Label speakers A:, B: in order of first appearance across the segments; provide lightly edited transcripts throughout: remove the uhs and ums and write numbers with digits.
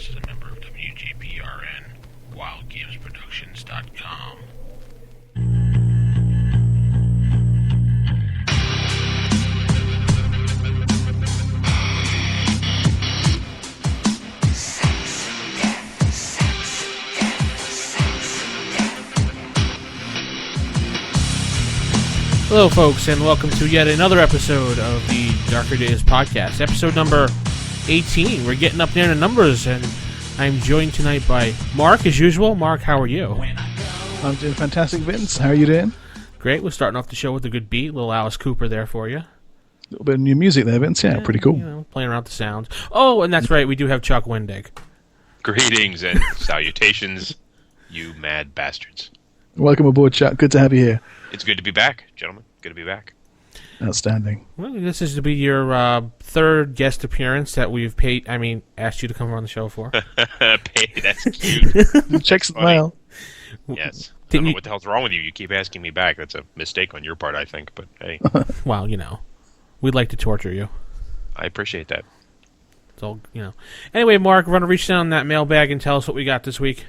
A: podcast is a member of WGPRN, WildGamesProductions.com.
B: Hello, folks, and welcome to yet another episode of the Darker Days podcast, episode number 18. We're getting up there in the numbers, and I'm joined tonight by Mark, as usual. Mark, how are you?
C: I'm doing fantastic, Vince. How are you doing?
B: Great. We're starting off the show with a good beat. Little Alice Cooper there for you.
C: A little bit of new music there, Vince. Yeah, pretty cool.
B: You know, playing around with the sounds. Oh, and that's right. We do have Chuck Wendig.
D: Greetings and salutations, you mad bastards.
C: Welcome aboard, Chuck. Good to have you here.
D: It's good to be back, gentlemen. Good to be back.
C: Outstanding.
B: Well, this is to be your third guest appearance that we've asked you to come on the show for.
D: That's cute.
C: Checks the mail.
D: Yes. I don't know what the hell's wrong with you. You keep asking me back. That's a mistake on your part, I think. But hey.
B: Well, you know, we'd like to torture you.
D: I appreciate that.
B: It's all, you know. Anyway, Mark, we're going to reach down that mailbag and tell us what we got this week.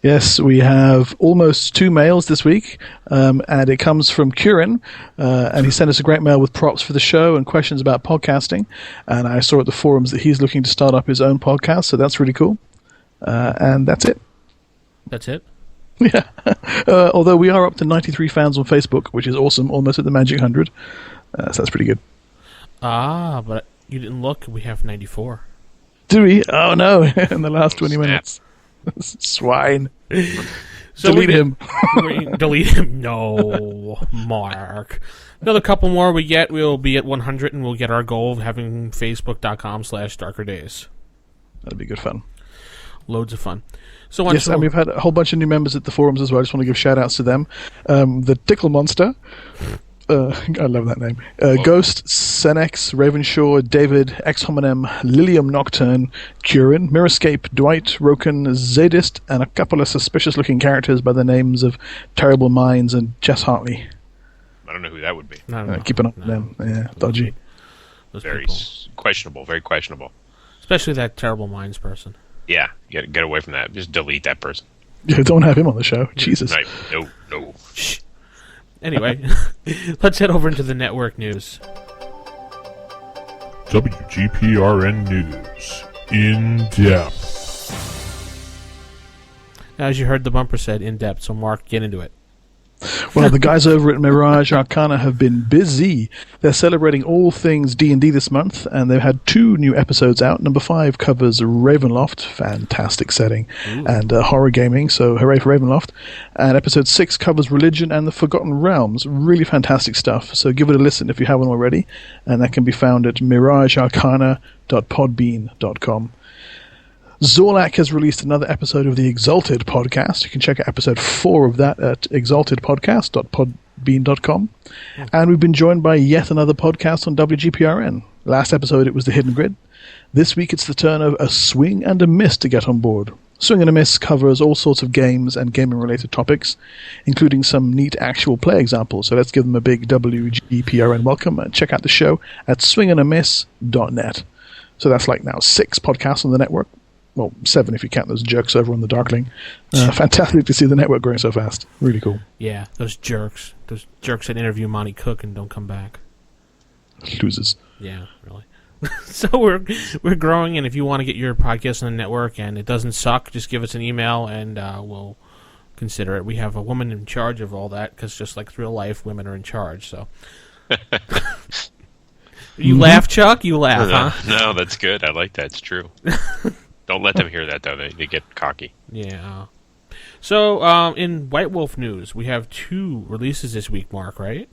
C: Yes, we have almost 2 mails this week, and it comes from Kieran, and he sent us a great mail with props for the show and questions about podcasting, and I saw at the forums that he's looking to start up his own podcast, so that's really cool, and that's it.
B: That's it?
C: Yeah, although we are up to 93 fans on Facebook, which is awesome, almost at the Magic 100, so that's pretty good.
B: But you didn't look, we have 94.
C: Do we? Oh no, in the last 20 minutes. Swine.
B: So
C: delete him.
B: Delete him. No, Mark. Another couple more we'll be at 100, and we'll get our goal of having Facebook.com/darkerdays.
C: That'd be good fun.
B: Loads of fun.
C: So yes, and we've had a whole bunch of new members at the forums as well. I just want to give shout-outs to them. The Tickle Monster. I love that name. Ghost, Senex, Ravenshaw, David, Ex Hominem, Lilium Nocturne, Curin, Mirroscape, Dwight, Roken, Zadist, and a couple of suspicious-looking characters by the names of Terrible Minds and Jess Hartley.
D: I don't know who that would be.
C: Keep an eye on them. Yeah, dodgy.
D: Very questionable. Very questionable.
B: Especially that Terrible Minds person.
D: Yeah, get away from that. Just delete that person.
C: Yeah, don't have him on the show. Jesus.
D: No.
B: Shh. Anyway, let's head over into the network news.
E: WGPRN News. In depth.
B: As you heard, the bumper said in depth, so Mark, get into it.
C: Well, the guys over at Mirage Arcana have been busy. They're celebrating all things D&D this month, and they've had 2 new episodes out. Number 5 covers Ravenloft, fantastic setting, and horror gaming, so hooray for Ravenloft. And episode 6 covers Religion and the Forgotten Realms, really fantastic stuff. So give it a listen if you haven't already, and that can be found at miragearcana.podbean.com. Zorlak has released another episode of the Exalted podcast. You can check out episode 4 of that at exaltedpodcast.podbean.com. And we've been joined by yet another podcast on WGPRN. Last episode it was The Hidden Grid. This week it's the turn of A Swing and a Miss to get on board. Swing and a Miss covers all sorts of games and gaming-related topics, including some neat actual play examples. So let's give them a big WGPRN welcome and check out the show at swingandamiss.net. So that's like now 6 podcasts on the network. Well, 7 if you count those jerks over on the Darkling. Fantastic to see the network growing so fast. Really cool.
B: Yeah, those jerks. Those jerks that interview Monty Cook and don't come back.
C: Losers.
B: Yeah, really. So we're growing, and if you want to get your podcast on the network and it doesn't suck, just give us an email and we'll consider it. We have a woman in charge of all that because just like real life, women are in charge. So you laugh, Chuck? You laugh, huh?
D: No, that's good. I like that. It's true. Don't let them hear that, though. They get cocky.
B: Yeah. So, in White Wolf news, we have 2 releases this week, Mark, right?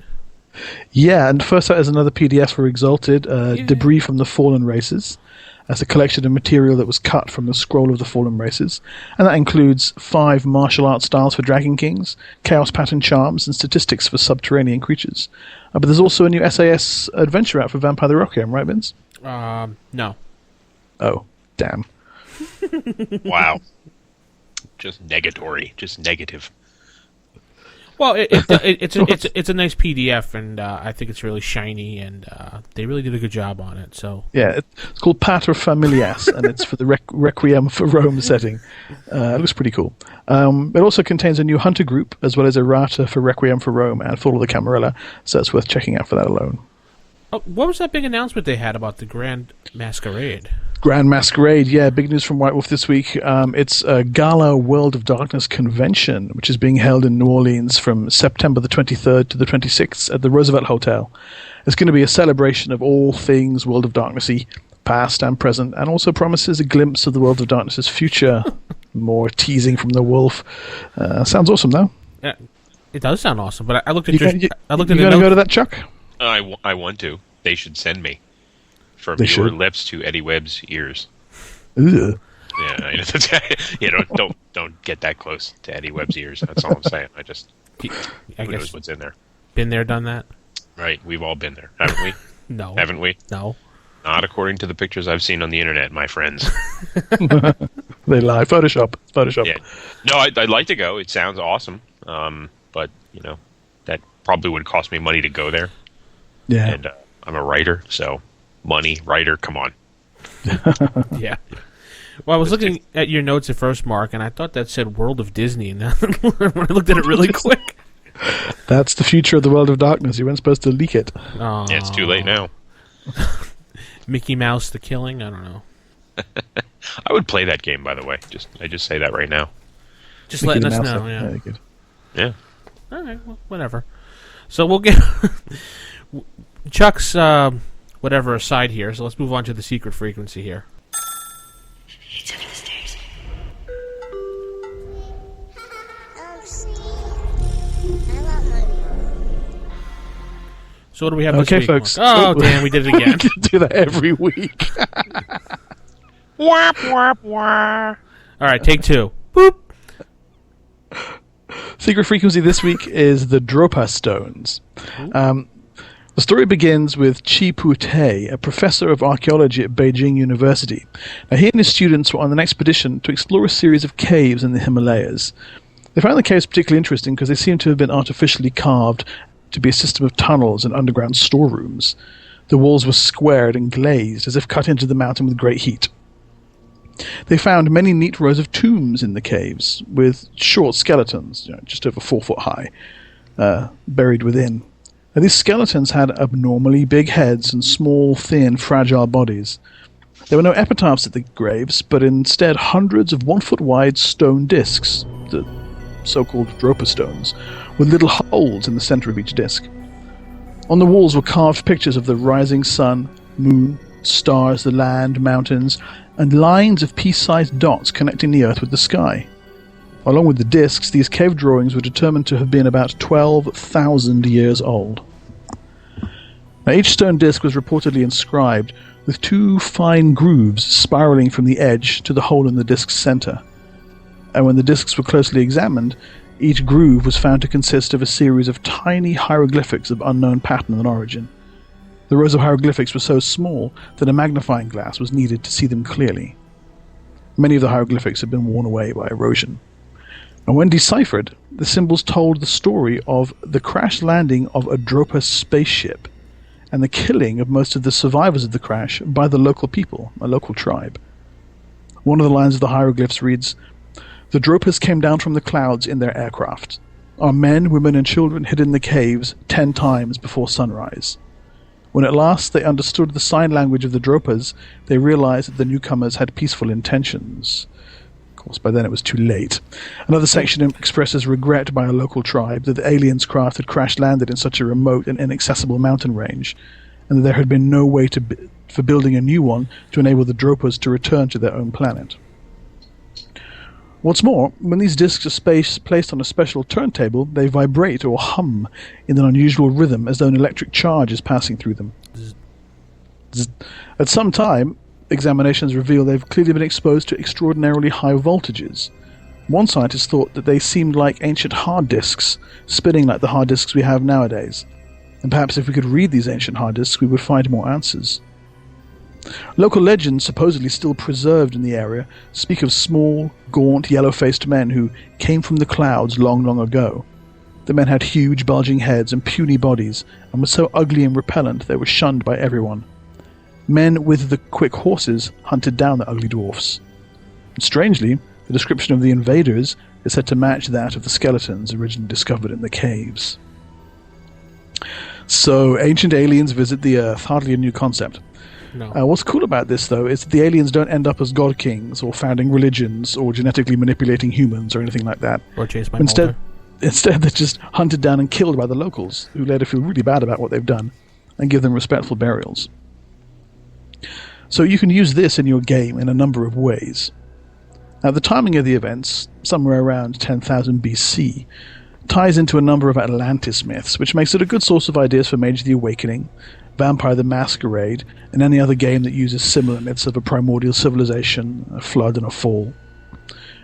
C: Yeah, and first out is another PDF for Exalted, Debris from the Fallen Races. That's a collection of material that was cut from the Scroll of the Fallen Races. And that includes 5 martial arts styles for Dragon Kings, chaos pattern charms, and statistics for subterranean creatures. But there's also a new SAS adventure out for Vampire the Requiem, right, Vince?
B: No.
C: Oh, damn.
D: Wow. Just negatory. Just negative.
B: Well, it's a nice PDF, and I think it's really shiny, and they really did a good job on it. So
C: yeah, it's called Pater Familias, and it's for the Requiem for Rome setting. It looks pretty cool. It also contains a new hunter group, as well as errata for Requiem for Rome and Fall of the Camarilla, so it's worth checking out for that alone.
B: Oh, what was that big announcement they had about the Grand Masquerade?
C: Grand Masquerade, yeah, big news from White Wolf this week. It's a Gala World of Darkness convention, which is being held in New Orleans from September the 23rd to the 26th at the Roosevelt Hotel. It's going to be a celebration of all things World of Darknessy, past and present, and also promises a glimpse of the World of Darkness's future. More teasing from the wolf. Sounds awesome, though.
B: Yeah, it does sound awesome. But I looked at
C: you going to go to that, Chuck?
D: I want to. They should send me. From
C: They
D: your
C: should.
D: lips to Eddie Webb's ears.
C: Ugh.
D: Yeah, don't get that close to Eddie Webb's ears. That's all I'm saying.
B: I
D: Who
B: guess
D: knows what's in there?
B: been there, done that.
D: Right, we've all been there, haven't we?
B: No,
D: Haven't we?
B: no.
D: Not according to the pictures I've seen on the internet, my friends.
C: They lie. Photoshop.
D: Yeah. No, I'd like to go. It sounds awesome. But that probably would cost me money to go there.
C: Yeah.
D: And I'm a writer, so writer, come on.
B: Yeah. Well, I was looking at your notes at first, Mark, and I thought that said World of Disney, and when I looked at it really quick.
C: That's the future of the World of Darkness. You weren't supposed to leak it.
B: Oh.
D: Yeah, it's too late now.
B: Mickey Mouse the Killing? I don't know.
D: I would play that game, by the way. I just say that right now.
B: Just letting us know,
C: Yeah,
B: yeah.
C: good.
D: Yeah.
B: All right, well, whatever. So we'll get Chuck's whatever aside here, so let's move on to the secret frequency here.
F: It's over the stairs.
B: So what do we have
C: Okay,
B: this week,
C: folks.
B: Mark? Oh, damn, we did it again.
C: We can do that every week.
D: Wah, wah, wah.
B: All right, take two. Boop.
C: Secret frequency this week is the Dropa Stones. The story begins with Chi Pu-Te, a professor of archaeology at Beijing University. Now, he and his students were on an expedition to explore a series of caves in the Himalayas. They found the caves particularly interesting because they seemed to have been artificially carved to be a system of tunnels and underground storerooms. The walls were squared and glazed, as if cut into the mountain with great heat. They found many neat rows of tombs in the caves, with short skeletons, just over 4 foot high, buried within. Now, these skeletons had abnormally big heads and small, thin, fragile bodies. There were no epitaphs at the graves, but instead hundreds of 1 foot wide stone discs, the so-called Dropa Stones, with little holes in the center of each disc. On the walls were carved pictures of the rising sun, moon, stars, the land, mountains, and lines of pea-sized dots connecting the earth with the sky. Along with the discs, these cave drawings were determined to have been about 12,000 years old. Now, each stone disc was reportedly inscribed with 2 fine grooves spiraling from the edge to the hole in the disc's center. And when the discs were closely examined, each groove was found to consist of a series of tiny hieroglyphics of unknown pattern and origin. The rows of hieroglyphics were so small that a magnifying glass was needed to see them clearly. Many of the hieroglyphics had been worn away by erosion. And when deciphered, the symbols told the story of the crash landing of a Dropa spaceship and the killing of most of the survivors of the crash by the local people, a local tribe. One of the lines of the hieroglyphs reads, "The Dropas came down from the clouds in their aircraft. Our men, women, and children hid in the caves 10 times before sunrise. When at last they understood the sign language of the Dropas, they realized that the newcomers had peaceful intentions." Of course, by then it was too late. Another section expresses regret by a local tribe that the aliens' craft had crash-landed in such a remote and inaccessible mountain range, and that there had been no way for building a new one to enable the Dropas to return to their own planet. What's more, when these discs are placed on a special turntable, they vibrate or hum in an unusual rhythm as though an electric charge is passing through them. At some time, examinations reveal they've clearly been exposed to extraordinarily high voltages. One scientist thought that they seemed like ancient hard disks, spinning like the hard disks we have nowadays. And perhaps if we could read these ancient hard disks, we would find more answers. Local legends, supposedly still preserved in the area, speak of small, gaunt, yellow-faced men who came from the clouds long, long ago. The men had huge, bulging heads and puny bodies, and were so ugly and repellent they were shunned by everyone. Men with the quick horses hunted down the ugly dwarfs. And strangely, the description of the invaders is said to match that of the skeletons originally discovered in the caves. So, ancient aliens visit the Earth, hardly a new concept.
B: No.
C: What's cool about this, though, is that the aliens don't end up as god kings or founding religions or genetically manipulating humans or anything like that.
B: Or chased by
C: Instead,
B: Mulder.
C: they're just hunted down and killed by the locals, who later feel really bad about what they've done and give them respectful burials. So you can use this in your game in a number of ways. Now, the timing of the events, somewhere around 10,000 BC, ties into a number of Atlantis myths, which makes it a good source of ideas for Mage the Awakening, Vampire the Masquerade, and any other game that uses similar myths of a primordial civilization, a flood, and a fall.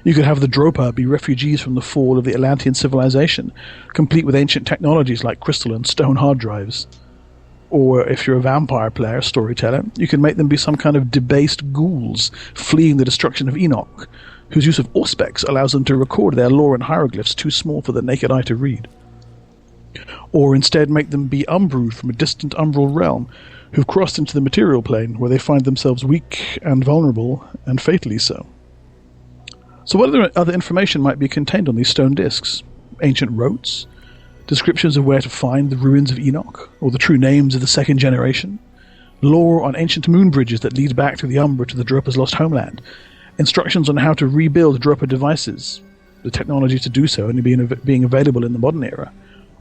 C: You could have the Dropa be refugees from the fall of the Atlantean civilization, complete with ancient technologies like crystal and stone hard drives. Or, if you're a vampire player, storyteller, you can make them be some kind of debased ghouls fleeing the destruction of Enoch, whose use of auspex allows them to record their lore in hieroglyphs too small for the naked eye to read. Or instead make them be Umbrood from a distant umbral realm, who've crossed into the material plane, where they find themselves weak and vulnerable, and fatally so. So what other information might be contained on these stone discs? Ancient roads? Descriptions of where to find the ruins of Enoch, or the true names of the second generation? Lore on ancient moon bridges that lead back through the Umbra to the Dropa's lost homeland? Instructions on how to rebuild Dropa devices, the technology to do so only being available in the modern era?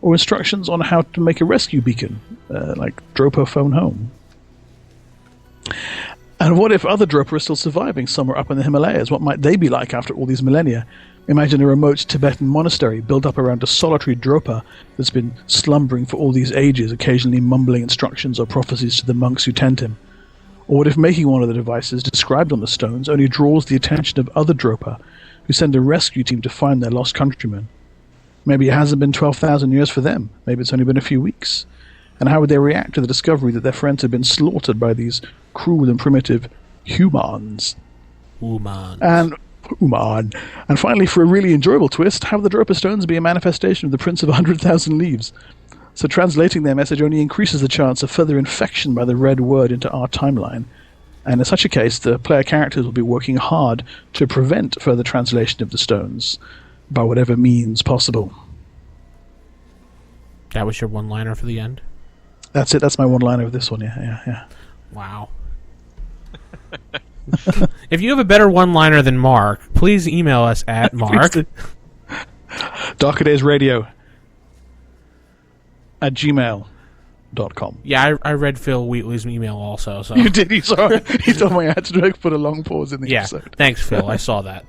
C: Or instructions on how to make a rescue beacon, like Dropa Phone Home? And what if other Dropa are still surviving somewhere up in the Himalayas? What might they be like after all these millennia? Imagine a remote Tibetan monastery built up around a solitary Dropa that's been slumbering for all these ages, occasionally mumbling instructions or prophecies to the monks who tend him. Or what if making one of the devices described on the stones only draws the attention of other Dropa, who send a rescue team to find their lost countrymen? Maybe it hasn't been 12,000 years for them. Maybe it's only been a few weeks. And how would they react to the discovery that their friends had been slaughtered by these cruel and primitive humans? And finally, for a really enjoyable twist, have the Dropa Stones be a manifestation of the Prince of 100,000 Leaves. So translating their message only increases the chance of further infection by the red word into our timeline. And in such a case, the player characters will be working hard to prevent further translation of the stones, by whatever means possible.
B: That was your one-liner for the end?
C: That's it. That's my one-liner of this one, yeah.
B: Wow. If you have a better one-liner than Mark, please email us at Mark.
C: darkerdaysradio@gmail.com.
B: Yeah, I read Phil Wheatley's email also. So.
C: You did? He told me I had to put a long pause in the episode.
B: Thanks, Phil. I saw that.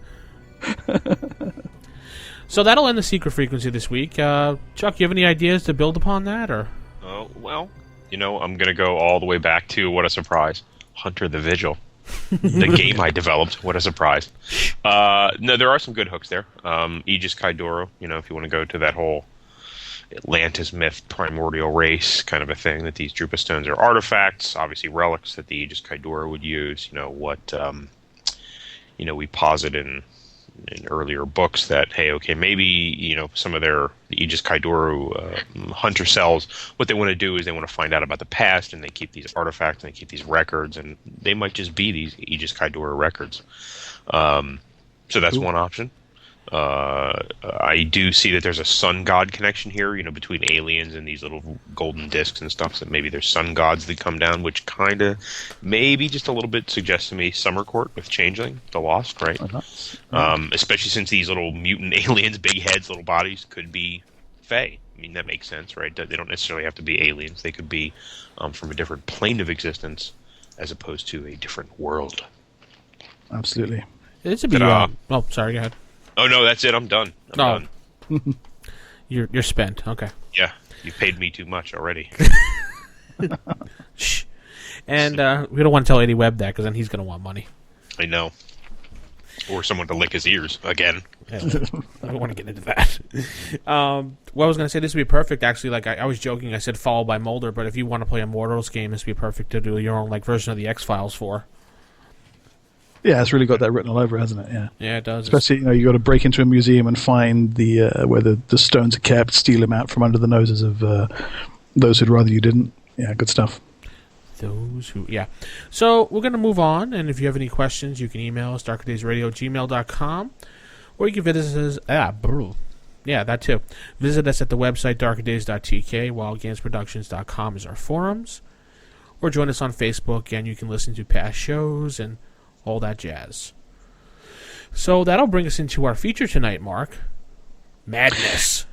B: So that'll end the Secret Frequency this week. Chuck, you have any ideas to build upon that? Or?
D: Well, I'm going to go all the way back to, what a surprise, Hunter the Vigil. The game I developed. What a surprise. No, there are some good hooks there. Aegis Kaidoro, if you want to go to that whole Atlantis myth, primordial race kind of a thing, that these Dropa Stones are artifacts, obviously relics that the Aegis Kaidoro would use. We posit in earlier books that, hey, okay, maybe, some of the Aegis Kaidoro hunter cells, what they want to do is they want to find out about the past, and they keep these artifacts, and they keep these records, and they might just be these Aegis Kaidoro records. So that's one option. I do see that there's a sun god connection here, between aliens and these little golden discs and stuff, so maybe there's sun gods that come down, which kind of, maybe just a little bit suggests to me Summer Court with Changeling, the Lost, right? Especially since these little mutant aliens, big heads, little bodies, could be Fae. I mean, that makes sense, right? They don't necessarily have to be aliens. They could be from a different plane of existence as opposed to a different world.
C: Absolutely.
B: This would be, sorry, go ahead.
D: Oh, no, that's it. I'm done. I'm done.
B: You're spent. Okay.
D: Yeah, you paid me too much already.
B: Shh. And we don't want to tell Eddie Webb that, because then he's going to want money.
D: I know. Or someone to lick his ears again.
B: Yeah, I don't want to get into that. What I was going to say, this would be perfect, actually. Like, I was joking. I said followed by Mulder, but if you want to play a Mortals game, this would be perfect to do your own version of the X-Files for.
C: Yeah, it's really got that written all over, hasn't it? Yeah.
B: Yeah, it does.
C: Especially, you got to break into a museum and find the where the stones are kept, steal them out from under the noses of those who'd rather you didn't. Yeah, good stuff.
B: Those who, yeah. So we're going to move on, and if you have any questions, you can email us, darkerdaysradio@gmail.com, or you can visit us, yeah, that too. Visit us at the website, darkerdays.tk, wildgamesproductions.com is our forums, or join us on Facebook, and you can listen to past shows and all that jazz. So that'll bring us into our feature tonight, Mark. Madness.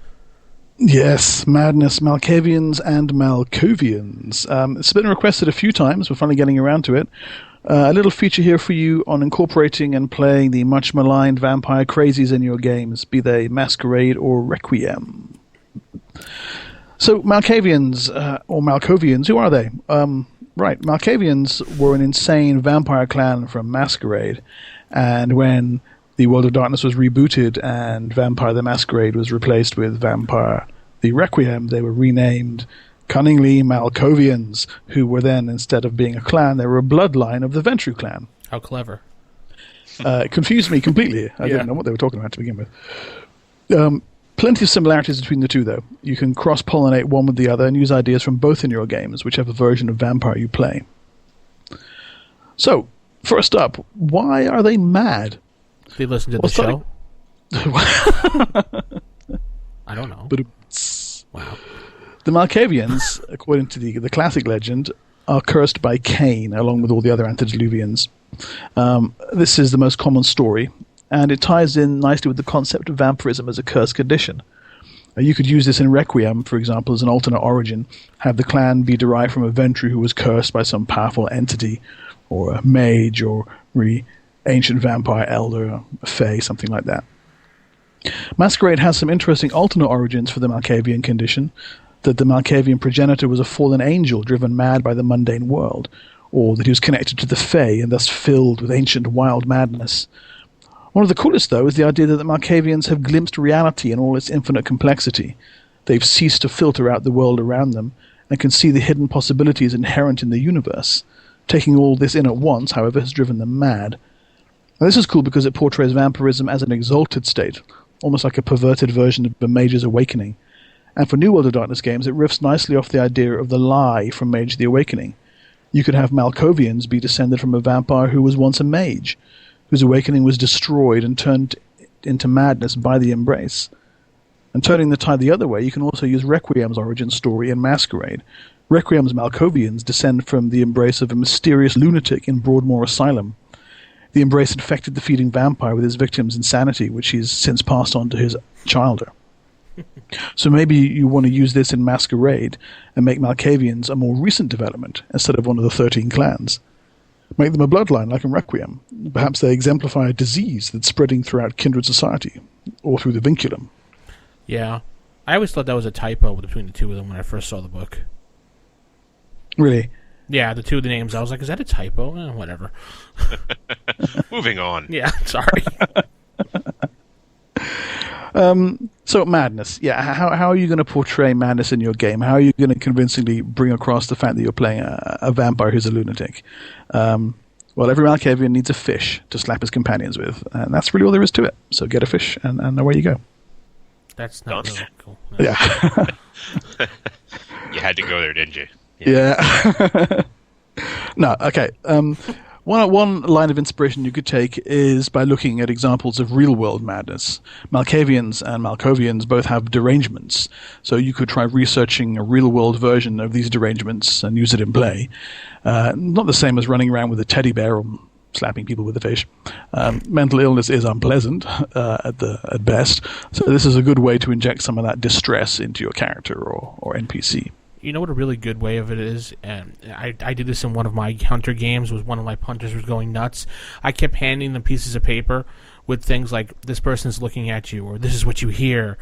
C: Yes, Madness, Malkavians and Malkovians. It's been requested a few times. We're finally getting around to it. A little feature here for you on incorporating and playing the much maligned vampire crazies in your games, be they Masquerade or Requiem. So, Malkavians, or Malkovians, who are they? Right, Malkavians were an insane vampire clan from Masquerade, and when the World of Darkness was rebooted and Vampire the Masquerade was replaced with Vampire the Requiem, they were renamed cunningly Malkavians, who were then, instead of being a clan, they were a bloodline of the Ventru clan.
B: How clever.
C: It confused me completely. I didn't know what they were talking about to begin with. Plenty of similarities between the two, though. You can cross-pollinate one with the other and use ideas from both in your games, whichever version of Vampire you play. So, first up, why are they mad?
B: They listen to the show? I don't know. Wow.
C: The Malkavians, according to the classic legend, are cursed by Cain, along with all the other antediluvians. This is the most common story, and it ties in nicely with the concept of vampirism as a cursed condition. You could use this in Requiem, for example, as an alternate origin, have the clan be derived from a Ventru who was cursed by some powerful entity, or a mage, or really ancient vampire elder, a fae, something like that. Masquerade has some interesting alternate origins for the Malkavian condition, that the Malkavian progenitor was a fallen angel driven mad by the mundane world, or that he was connected to the fae and thus filled with ancient wild madness. One of the coolest, though, is the idea that the Malkavians have glimpsed reality in all its infinite complexity. They've ceased to filter out the world around them and can see the hidden possibilities inherent in the universe. Taking all this in at once, however, has driven them mad. Now, this is cool because it portrays vampirism as an exalted state, almost like a perverted version of the Mage's awakening. And for New World of Darkness games, it riffs nicely off the idea of the lie from Mage the Awakening. You could have Malkovians be descended from a vampire who was once a mage, whose awakening was destroyed and turned into madness by the embrace. And turning the tide the other way, you can also use Requiem's origin story in Masquerade. Requiem's Malkovians descend from the embrace of a mysterious lunatic in Broadmoor Asylum. The embrace infected the feeding vampire with his victim's insanity, which he's since passed on to his childer. So maybe you want to use this in Masquerade and make Malkavians a more recent development instead of one of the 13 clans. Make them a bloodline like in Requiem. Perhaps they exemplify a disease that's spreading throughout kindred society, or through the vinculum.
B: Yeah. I always thought that was a typo between the two of them when I first saw the book. Really? Yeah, the two of the names. I was like, is that a typo? Whatever.
D: Moving on.
B: Yeah, sorry.
C: So madness. Yeah, how are you going to portray madness in your game? How are you going to convincingly bring across the fact that you're playing a vampire who's a lunatic? Well, every Malkavian needs a fish to slap his companions with, and that's really all there is to it. So get a fish, and away you go.
B: That's not really cool.
C: No. Yeah.
D: You had to go there, didn't you?
C: Yeah. No, okay. One line of inspiration you could take is by looking at examples of real-world madness. Malkavians and Malkovians both have derangements, so you could try researching a real-world version of these derangements and use it in play. Not the same as running around with a teddy bear or slapping people with a fish. Mental illness is unpleasant at best, so this is a good way to inject some of that distress into your character or NPC.
B: You know what a really good way of it is? And I did this in one of my hunter games. Was one of my punters was going nuts. I kept handing them pieces of paper with things like, this person's looking at you, or this is what you hear.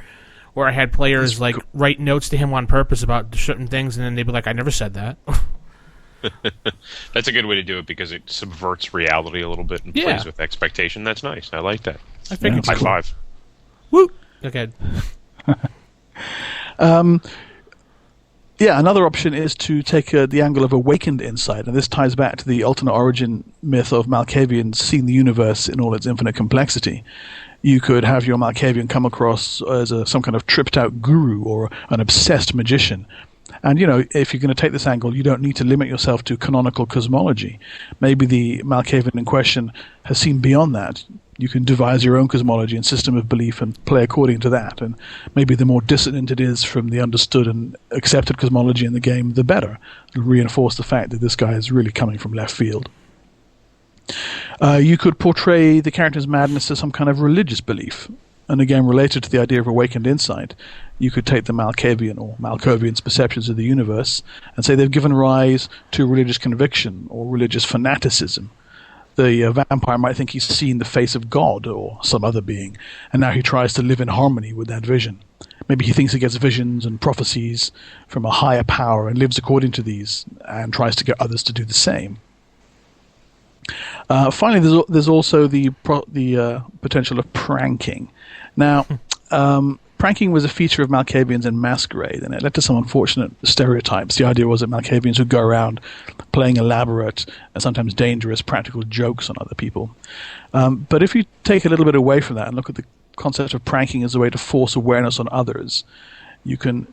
B: Or I had players write notes to him on purpose about certain things, and then they'd be like, I never said that.
D: That's a good way to do it because it subverts reality a little bit and plays with expectation. That's nice. I like that.
B: I figured
D: High five.
B: Woo! Okay.
C: Yeah, another option is to take the angle of awakened insight, and this ties back to the alternate origin myth of Malkavians seeing the universe in all its infinite complexity. You could have your Malkavian come across as some kind of tripped-out guru or an obsessed magician. And, if you're going to take this angle, you don't need to limit yourself to canonical cosmology. Maybe the Malkavian in question has seen beyond that. You can devise your own cosmology and system of belief and play according to that. And maybe the more dissonant it is from the understood and accepted cosmology in the game, the better. It'll reinforce the fact that this guy is really coming from left field. You could portray the character's madness as some kind of religious belief. And again, related to the idea of awakened insight, you could take the Malkavian or Malkovians' perceptions of the universe and say they've given rise to religious conviction or religious fanaticism. The vampire might think he's seen the face of God or some other being, and now he tries to live in harmony with that vision. Maybe he thinks he gets visions and prophecies from a higher power and lives according to these and tries to get others to do the same. Finally, there's also the potential of pranking. Now, pranking was a feature of Malkavians and Masquerade, and it led to some unfortunate stereotypes. The idea was that Malkavians would go around playing elaborate and sometimes dangerous practical jokes on other people. But if you take a little bit away from that and look at the concept of pranking as a way to force awareness on others, you can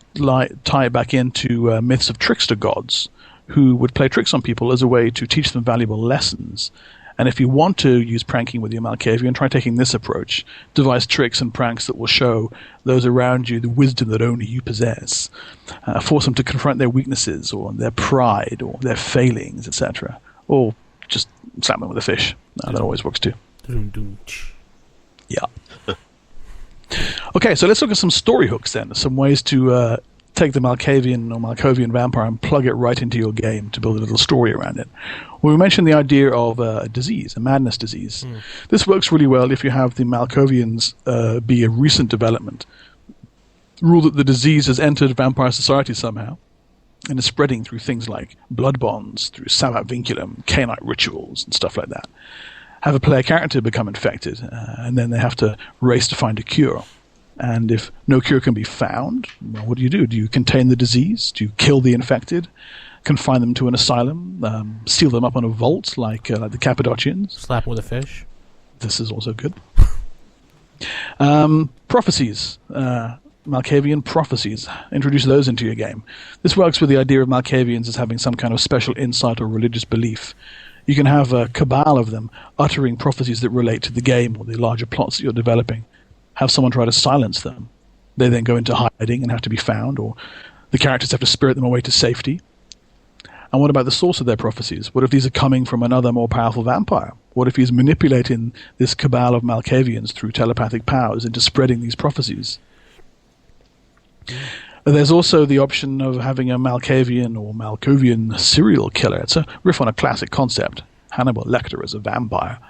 C: tie it back into myths of trickster gods who would play tricks on people as a way to teach them valuable lessons. And if you want to use pranking with your Malkavian, try taking this approach. Devise tricks and pranks that will show those around you the wisdom that only you possess. Force them to confront their weaknesses or their pride or their failings, etc. Or just slap them with a fish. That always works too. Yeah. Okay, so let's look at some story hooks then. Some ways to take the Malkavian or Malkovian vampire and plug it right into your game to build a little story around it. Well, we mentioned the idea of a disease, a madness disease. This works really well if you have the Malkovians be a recent development. Rule that the disease has entered vampire society somehow and is spreading through things like blood bonds, through Samhain vinculum, Cainite rituals, and stuff like that. Have a player character become infected, and then they have to race to find a cure. And if no cure can be found, well, what do? Do you contain the disease? Do you kill the infected? Confine them to an asylum? Seal them up in a vault like the Cappadocians?
B: Slap them with a fish?
C: This is also good. Prophecies. Malkavian prophecies. Introduce those into your game. This works with the idea of Malkavians as having some kind of special insight or religious belief. You can have a cabal of them uttering prophecies that relate to the game or the larger plots that you're developing. Have someone try to silence them. They then go into hiding and have to be found, or the characters have to spirit them away to safety. And what about the source of their prophecies? What if these are coming from another more powerful vampire? What if he's manipulating this cabal of Malkavians through telepathic powers into spreading these prophecies? There's also the option of having a Malkavian or Malkovian serial killer. It's a riff on a classic concept, Hannibal Lecter as a vampire.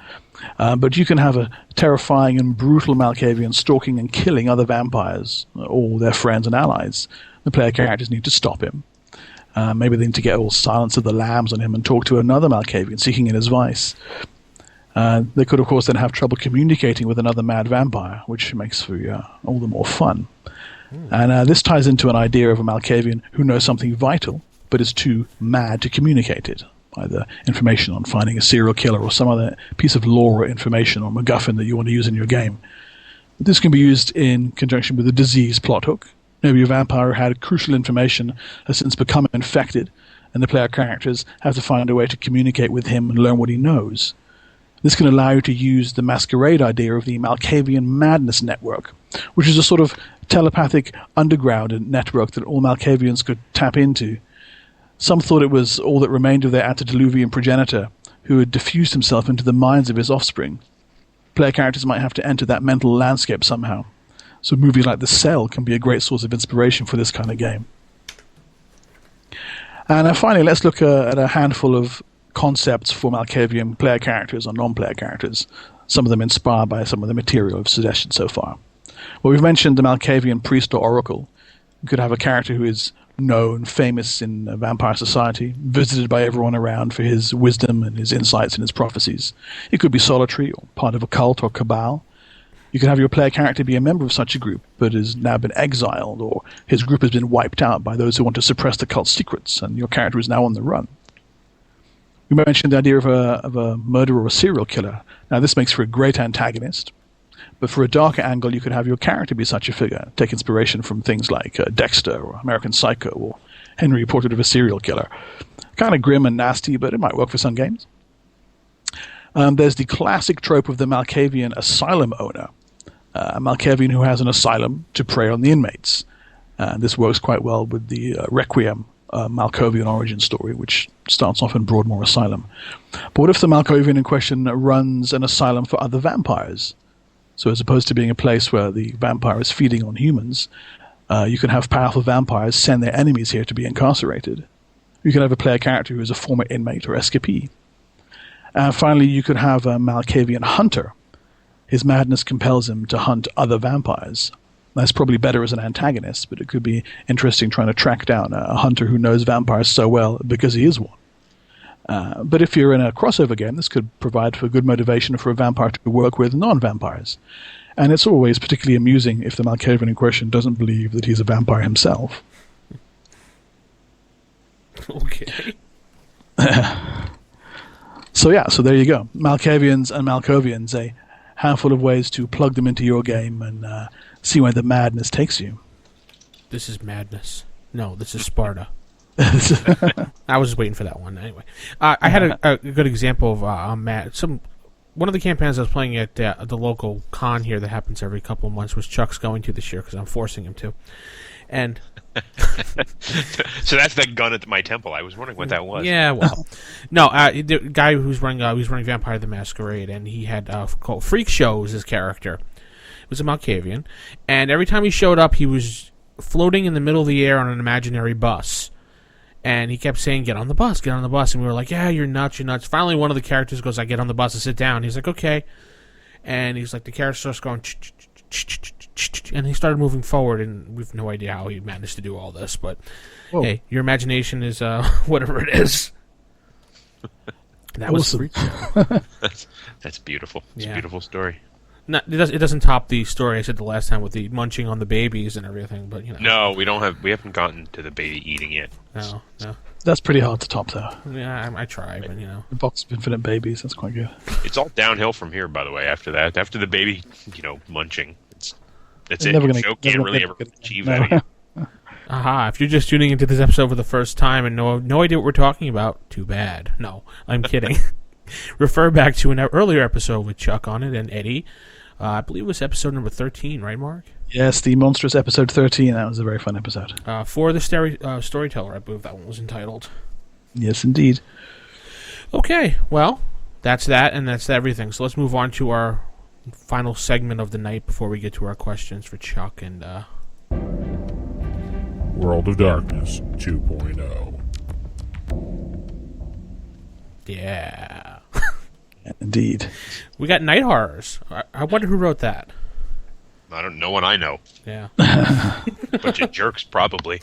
C: But you can have a terrifying and brutal Malkavian stalking and killing other vampires, all their friends and allies. The player characters need to stop him. Maybe they need to get all Silence of the Lambs on him and talk to another Malkavian seeking his advice. They could, of course, then have trouble communicating with another mad vampire, which makes for all the more fun. And this ties into an idea of a Malkavian who knows something vital, but is too mad to communicate it. Either information on finding a serial killer or some other piece of lore or information or MacGuffin that you want to use in your game. This can be used in conjunction with a disease plot hook. Maybe a vampire who had crucial information has since become infected, and the player characters have to find a way to communicate with him and learn what he knows. This can allow you to use the Masquerade idea of the Malkavian Madness Network, which is a sort of telepathic underground network that all Malkavians could tap into. Some thought it was all that remained of their antediluvian progenitor, who had diffused himself into the minds of his offspring. Player characters might have to enter that mental landscape somehow. So movies like The Cell can be a great source of inspiration for this kind of game. And finally, let's look at a handful of concepts for Malkavian player characters or non-player characters, some of them inspired by some of the material we've suggested so far. Well, we've mentioned the Malkavian priest or oracle. You could have a character who is known, famous in vampire society, visited by everyone around for his wisdom and his insights and his prophecies. He could be solitary or part of a cult or cabal. You can have your player character be a member of such a group, but has now been exiled, or his group has been wiped out by those who want to suppress the cult's secrets, and your character is now on the run. We mentioned the idea of a murderer or a serial killer. Now, this makes for a great antagonist, but for a darker angle, you could have your character be such a figure, take inspiration from things like Dexter or American Psycho or Henry, Portrait of a Serial Killer. Kind of grim and nasty, but it might work for some games. There's the classic trope of the Malkavian asylum owner, a Malkavian who has an asylum to prey on the inmates. This works quite well with the Requiem Malkavian origin story, which starts off in Broadmoor Asylum. But what if the Malkavian in question runs an asylum for other vampires? So as opposed to being a place where the vampire is feeding on humans, you can have powerful vampires send their enemies here to be incarcerated. You can have a player character who is a former inmate or escapee. Finally, you could have a Malkavian hunter. His madness compels him to hunt other vampires. That's probably better as an antagonist, but it could be interesting trying to track down a hunter who knows vampires so well because he is one. But if you're in a crossover game, this could provide for good motivation for a vampire to work with non-vampires. And it's always particularly amusing if the Malkavian in question doesn't believe that he's a vampire himself.
B: Okay.
C: So there you go. Malkavians and Malkovians, a handful of ways to plug them into your game and see where the madness takes you.
B: This is madness. No, this is Sparta. I was just waiting for that one. Anyway, I had a good example of one of the campaigns I was playing at the local con here that happens every couple of months, which Chuck's going to this year because I'm forcing him to. And
D: so that's that gun at my temple. I was wondering what that was.
B: Yeah, well, no, the guy who's running Vampire the Masquerade, and he had called Freak Show as his character. It was a Malkavian, and every time he showed up, he was floating in the middle of the air on an imaginary bus. And he kept saying, get on the bus, and we were like, yeah, you're nuts. Finally, one of the characters goes, I get on the bus and sit down. He's like, okay. And he's like, the character starts going, and he started moving forward, and we have no idea how he managed to do all this, but hey, your imagination is whatever it is. That was
C: awesome.
D: That's beautiful. It's a beautiful story.
B: No, it doesn't top the story I said the last time with the munching on the babies and everything, but
D: No, we haven't gotten to the baby eating yet.
B: No.
C: That's pretty hard to top, though.
B: Yeah, I try, but
C: The box of infinite babies, that's quite good.
D: It's all downhill from here, by the way. After that, after the baby, munching, that's it.
C: Never
D: The
C: gonna-
D: show
C: never
D: can't really
C: gonna
D: ever
C: get it.
D: achieve
C: No.
D: that.
B: Aha, if you're just tuning into this episode for the first time and no idea what we're talking about, too bad. No, I'm kidding. Refer back to an earlier episode with Chuck on it and Eddie. I believe it was episode number 13, right, Mark?
C: Yes, the monstrous episode 13. That was a very fun episode.
B: For the Storyteller, I believe that one was entitled.
C: Yes, indeed.
B: Okay, well, that's that, and that's everything. So let's move on to our final segment of the night before we get to our questions for Chuck and...
E: World of Darkness 2.0.
B: Yeah.
C: Indeed.
B: We got Night Horrors. I wonder who wrote that.
D: I don't know what I know.
B: Yeah.
D: Bunch of jerks, probably.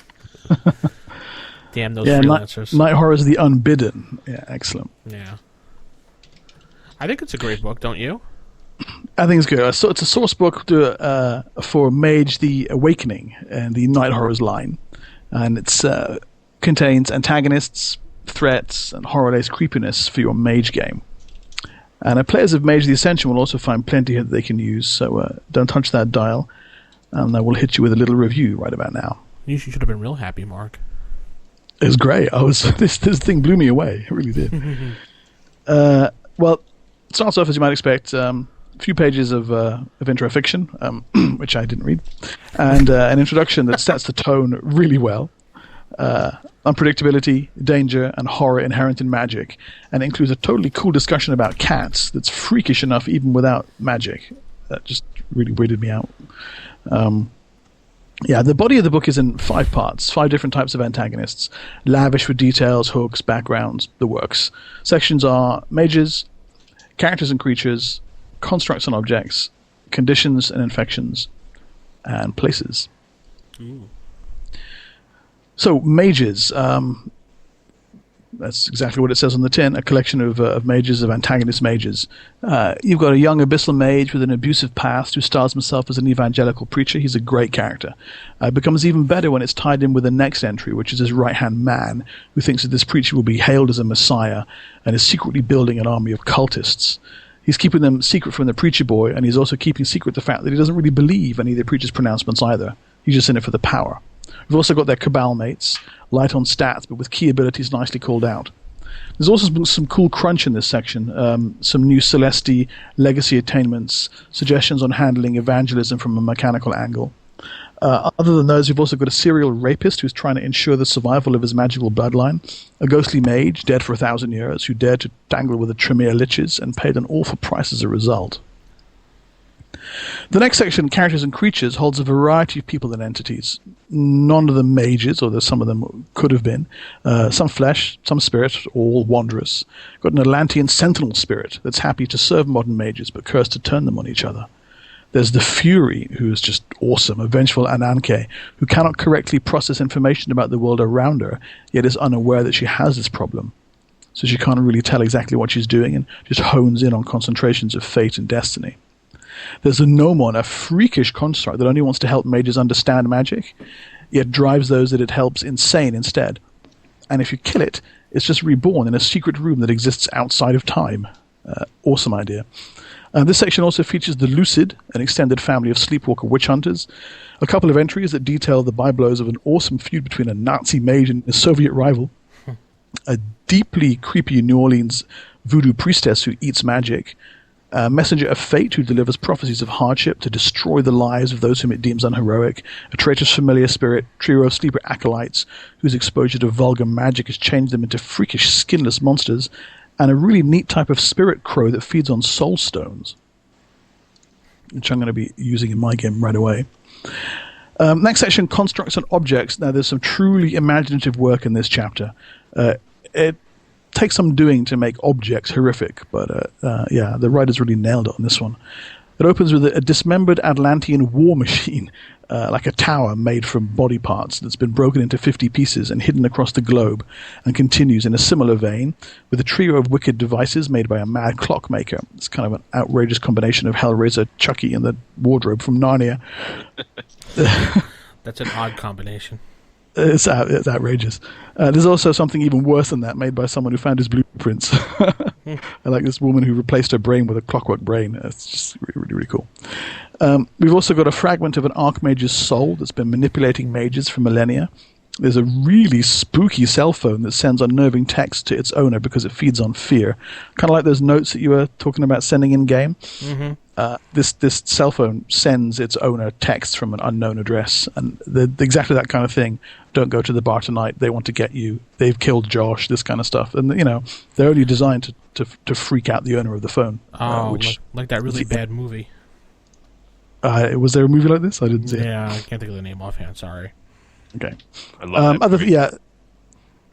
B: Damn those freelancers.
C: Night Horrors, the Unbidden. Yeah, excellent.
B: Yeah. I think it's a great book, don't you?
C: I think it's good. So it's a source book for Mage, the Awakening, and the Night Horrors line. And it contains antagonists, threats, and horror-laced creepiness for your Mage game. And players of Mage the Ascension will also find plenty here that they can use, so don't touch that dial, and I will hit you with a little review right about now.
B: You should have been real happy, Mark.
C: It was great. This thing blew me away. It really did. Well, it starts off as you might expect. A few pages of intro fiction, which I didn't read, and an introduction that sets the tone really well. Unpredictability, danger, and horror inherent in magic, and includes a totally cool discussion about cats that's freakish enough even without magic. That just really weirded me out. The body of the book is in 5 parts, 5 different types of antagonists, lavish with details, hooks, backgrounds, the works. Sections are mages, characters and creatures, constructs and objects, conditions and infections, and places. Ooh. So, mages. That's exactly what it says on the tin, a collection of mages, of antagonist mages. You've got a young abyssal mage with an abusive past who styles himself as an evangelical preacher. He's a great character. It becomes even better when it's tied in with the next entry, which is his right-hand man, who thinks that this preacher will be hailed as a messiah and is secretly building an army of cultists. He's keeping them secret from the preacher boy, and he's also keeping secret the fact that he doesn't really believe any of the preacher's pronouncements either. He's just in it for the power. We've also got their cabal mates, light on stats, but with key abilities nicely called out. There's also been some cool crunch in this section, some new Celesti legacy attainments, suggestions on handling evangelism from a mechanical angle. Other than those, we've also got a serial rapist who's trying to ensure the survival of his magical bloodline, a ghostly mage, dead for 1,000 years, who dared to tangle with the Tremere liches and paid an awful price as a result. The next section, Characters and Creatures, holds a variety of people and entities. None of them mages, although some of them could have been. Some flesh, some spirit, all wanderers. Got an Atlantean sentinel spirit that's happy to serve modern mages but cursed to turn them on each other. There's the Fury, who is just awesome, a vengeful Ananke, who cannot correctly process information about the world around her, yet is unaware that she has this problem. So she can't really tell exactly what she's doing and just hones in on concentrations of fate and destiny. There's a Gnomon, a freakish construct that only wants to help mages understand magic, yet drives those that it helps insane instead. And if you kill it, it's just reborn in a secret room that exists outside of time. Awesome idea. This section also features the Lucid, an extended family of sleepwalker witch hunters, a couple of entries that detail the byblows of an awesome feud between a Nazi mage and his Soviet rival, a deeply creepy New Orleans voodoo priestess who eats magic, a messenger of fate who delivers prophecies of hardship to destroy the lives of those whom it deems unheroic, a traitorous familiar spirit, trio of sleeper acolytes whose exposure to vulgar magic has changed them into freakish skinless monsters, and a really neat type of spirit crow that feeds on soul stones, which I'm going to be using in my game right away. Next section, Constructs and Objects. Now, there's some truly imaginative work in this chapter. It takes some doing to make objects horrific, but the writers really nailed it on this one. It opens with a dismembered Atlantean war machine, like a tower made from body parts that's been broken into 50 pieces and hidden across the globe, and continues in a similar vein with a trio of wicked devices made by a mad clockmaker. It's kind of an outrageous combination of Hellraiser, Chucky, and the wardrobe from Narnia.
B: That's an odd combination.
C: It's outrageous. There's also something even worse than that, made by someone who found his blueprints. I like this woman who replaced her brain with a clockwork brain. It's just really, really cool. We've also got a fragment of an Archmage's soul that's been manipulating mages for millennia. There's a really spooky cell phone that sends unnerving text to its owner because it feeds on fear. Kind of like those notes that you were talking about sending in-game. Mm-hmm. This cell phone sends its owner texts from an unknown address, and exactly that kind of thing. Don't go to the bar tonight. They want to get you. They've killed Josh. This kind of stuff, and they're only designed to freak out the owner of the phone.
B: Like that really bad movie.
C: Was there a movie like this? I didn't see it.
B: Yeah, I can't think of the name offhand. Sorry.
C: Okay.
D: I love that movie.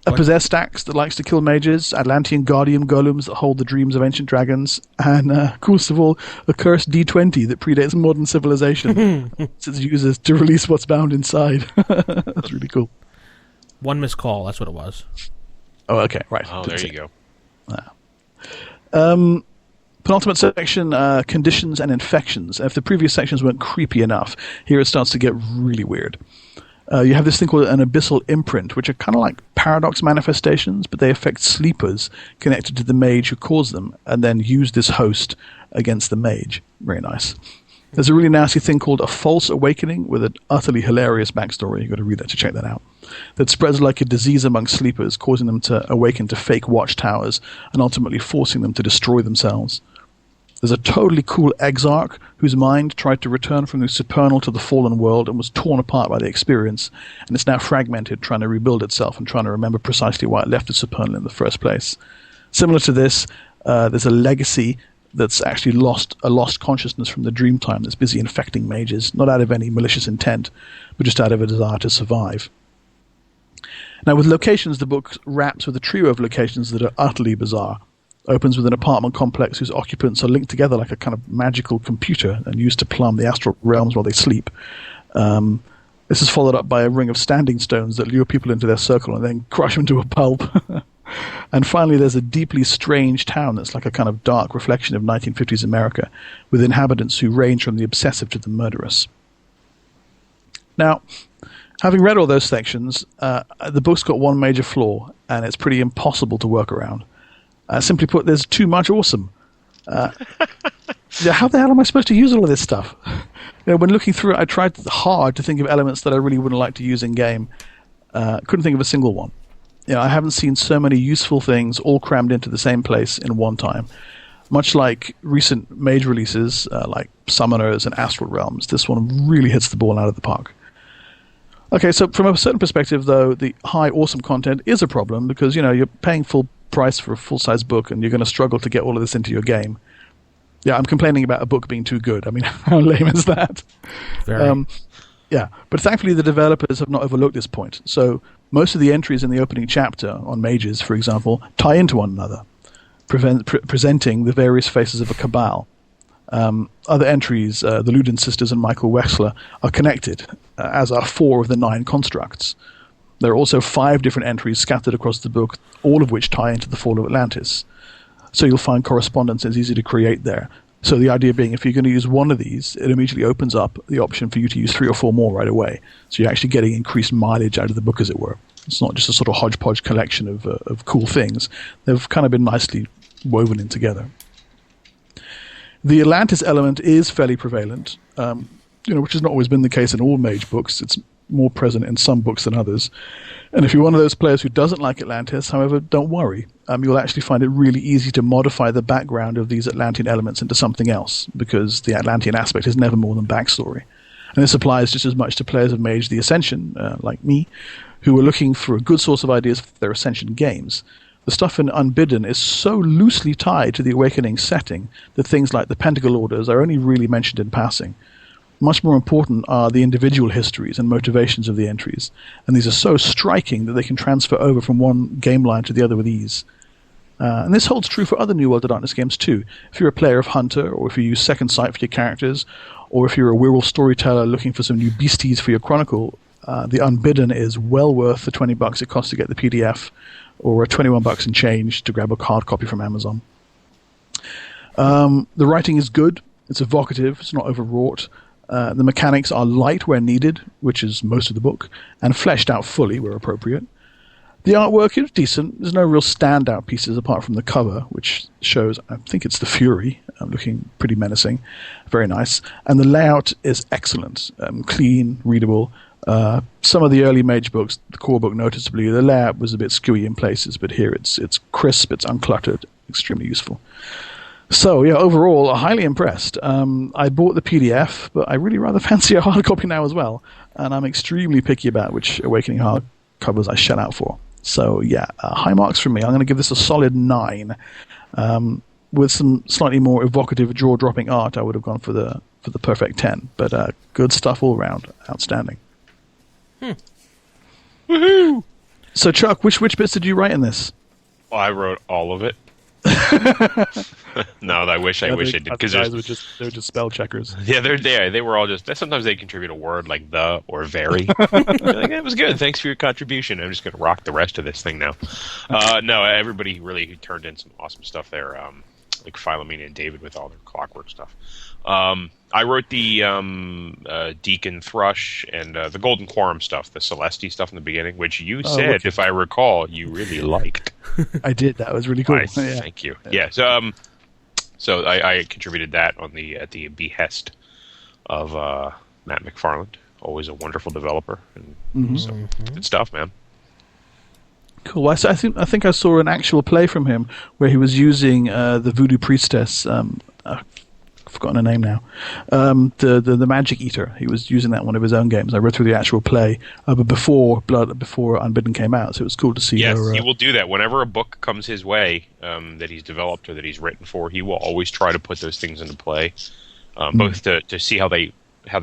C: A possessed axe that likes to kill mages, Atlantean guardian golems that hold the dreams of ancient dragons, and, coolest of all, a cursed D20 that predates modern civilization. It's uses to release what's bound inside. That's really cool.
B: One missed call, that's what it was.
C: Oh, okay, right.
D: Oh, there you
C: go. Penultimate section, Conditions and Infections. If the previous sections weren't creepy enough, here it starts to get really weird. You have this thing called an abyssal imprint, which are kind of like paradox manifestations, but they affect sleepers connected to the mage who caused them, and then use this host against the mage. Very nice. There's a really nasty thing called a false awakening with an utterly hilarious backstory. You've got to read that to check that out. That spreads like a disease among sleepers, causing them to awaken to fake watchtowers and ultimately forcing them to destroy themselves. There's a totally cool exarch whose mind tried to return from the supernal to the fallen world and was torn apart by the experience, and it's now fragmented, trying to rebuild itself and trying to remember precisely why it left the supernal in the first place. Similar to this, there's a legacy that's actually lost consciousness from the dream time that's busy infecting mages, not out of any malicious intent, but just out of a desire to survive. Now, with locations, the book wraps with a trio of locations that are utterly bizarre. Opens with an apartment complex whose occupants are linked together like a kind of magical computer and used to plumb the astral realms while they sleep. This is followed up by a ring of standing stones that lure people into their circle and then crush them to a pulp. And finally, there's a deeply strange town that's like a kind of dark reflection of 1950s America, with inhabitants who range from the obsessive to the murderous. Now, having read all those sections, the book's got one major flaw, and it's pretty impossible to work around. Simply put, there's too much awesome. How the hell am I supposed to use all of this stuff? When looking through it, I tried hard to think of elements that I really wouldn't like to use in game. Couldn't think of a single one. I haven't seen so many useful things all crammed into the same place in one time. Much like recent Mage releases, like Summoners and Astral Realms, this one really hits the ball out of the park. Okay, so from a certain perspective, though, the high awesome content is a problem because, you're paying full price for a full-size book and you're going to struggle to get all of this into your game. Yeah, I'm complaining about a book being too good. I mean, how lame is that?
B: Very.
C: Yeah, but thankfully the developers have not overlooked this point. So most of the entries in the opening chapter on mages, for example, tie into one another, presenting the various faces of a cabal. Other entries, the Luden sisters and Michael Wexler, are connected, as are 4 of the 9 constructs. There are also 5 different entries scattered across the book, all of which tie into the fall of Atlantis. So you'll find correspondence is easy to create there. So the idea being, if you're going to use one of these, it immediately opens up the option for you to use 3 or 4 more right away. So you're actually getting increased mileage out of the book, as it were. It's not just a sort of hodgepodge collection of cool things. They've kind of been nicely woven in together. The Atlantis element is fairly prevalent, which has not always been the case in all Mage books. It's more present in some books than others. And if you're one of those players who doesn't like Atlantis, however, don't worry. You'll actually find it really easy to modify the background of these Atlantean elements into something else, because the Atlantean aspect is never more than backstory. And this applies just as much to players of Mage the Ascension, like me, who are looking for a good source of ideas for their Ascension games. The stuff in Unbidden is so loosely tied to the Awakening setting that things like the Pentacle Orders are only really mentioned in passing. Much more important are the individual histories and motivations of the entries, and these are so striking that they can transfer over from one game line to the other with ease. And this holds true for other New World of Darkness games too. If you're a player of Hunter, or if you use Second Sight for your characters, or if you're a werewolf storyteller looking for some new beasties for your chronicle, the Unbidden is well worth the $20 it costs to get the PDF, or $21 and change to grab a hard copy from Amazon. The writing is good, it's evocative, it's not overwrought. The mechanics are light where needed, which is most of the book, and fleshed out fully where appropriate. The artwork is decent. There's no real standout pieces apart from the cover, which shows, I think it's the Fury, looking pretty menacing. Very nice. And the layout is excellent, clean, readable. Some of the early Mage books, the core book noticeably, the layout was a bit skewy in places, but here it's crisp, it's uncluttered, extremely useful. So, yeah, overall, highly impressed. I bought the PDF, but I really rather fancy a hard copy now as well, and I'm extremely picky about which Awakening hard covers I shell out for. So, yeah, high marks from me. I'm going to give this a solid 9. With some slightly more evocative, jaw-dropping art, I would have gone for the perfect 10. But good stuff all around. Outstanding.
B: Woohoo!
C: So, Chuck, which bits did you write in this?
D: Well, I wrote all of it. No, I wish I did, because
C: they're just spell checkers.
D: Yeah, they were all just. Sometimes they contribute a word like the or very. Like, it was good. Thanks for your contribution. I'm just going to rock the rest of this thing now. No, everybody really turned in some awesome stuff there. Like Philomena and David with all their clockwork stuff. I wrote the Deacon Thrush and the Golden Quorum stuff, the Celesti stuff in the beginning, which you said, if I recall, you really liked.
C: I did. That was really cool.
D: Nice. Yeah. Thank you. Yeah. So I contributed that at the behest of Matt McFarland, always a wonderful developer, and so good stuff, man.
C: Cool. I think I saw an actual play from him where he was using the Voodoo Priestess. I've forgotten her name now. The Magic Eater. He was using that in one of his own games. I read through the actual play, but before Unbidden came out, so it was cool to see.
D: Yes,
C: her,
D: he will do that whenever a book comes his way that he's developed or that he's written for. He will always try to put those things into play, both to see how they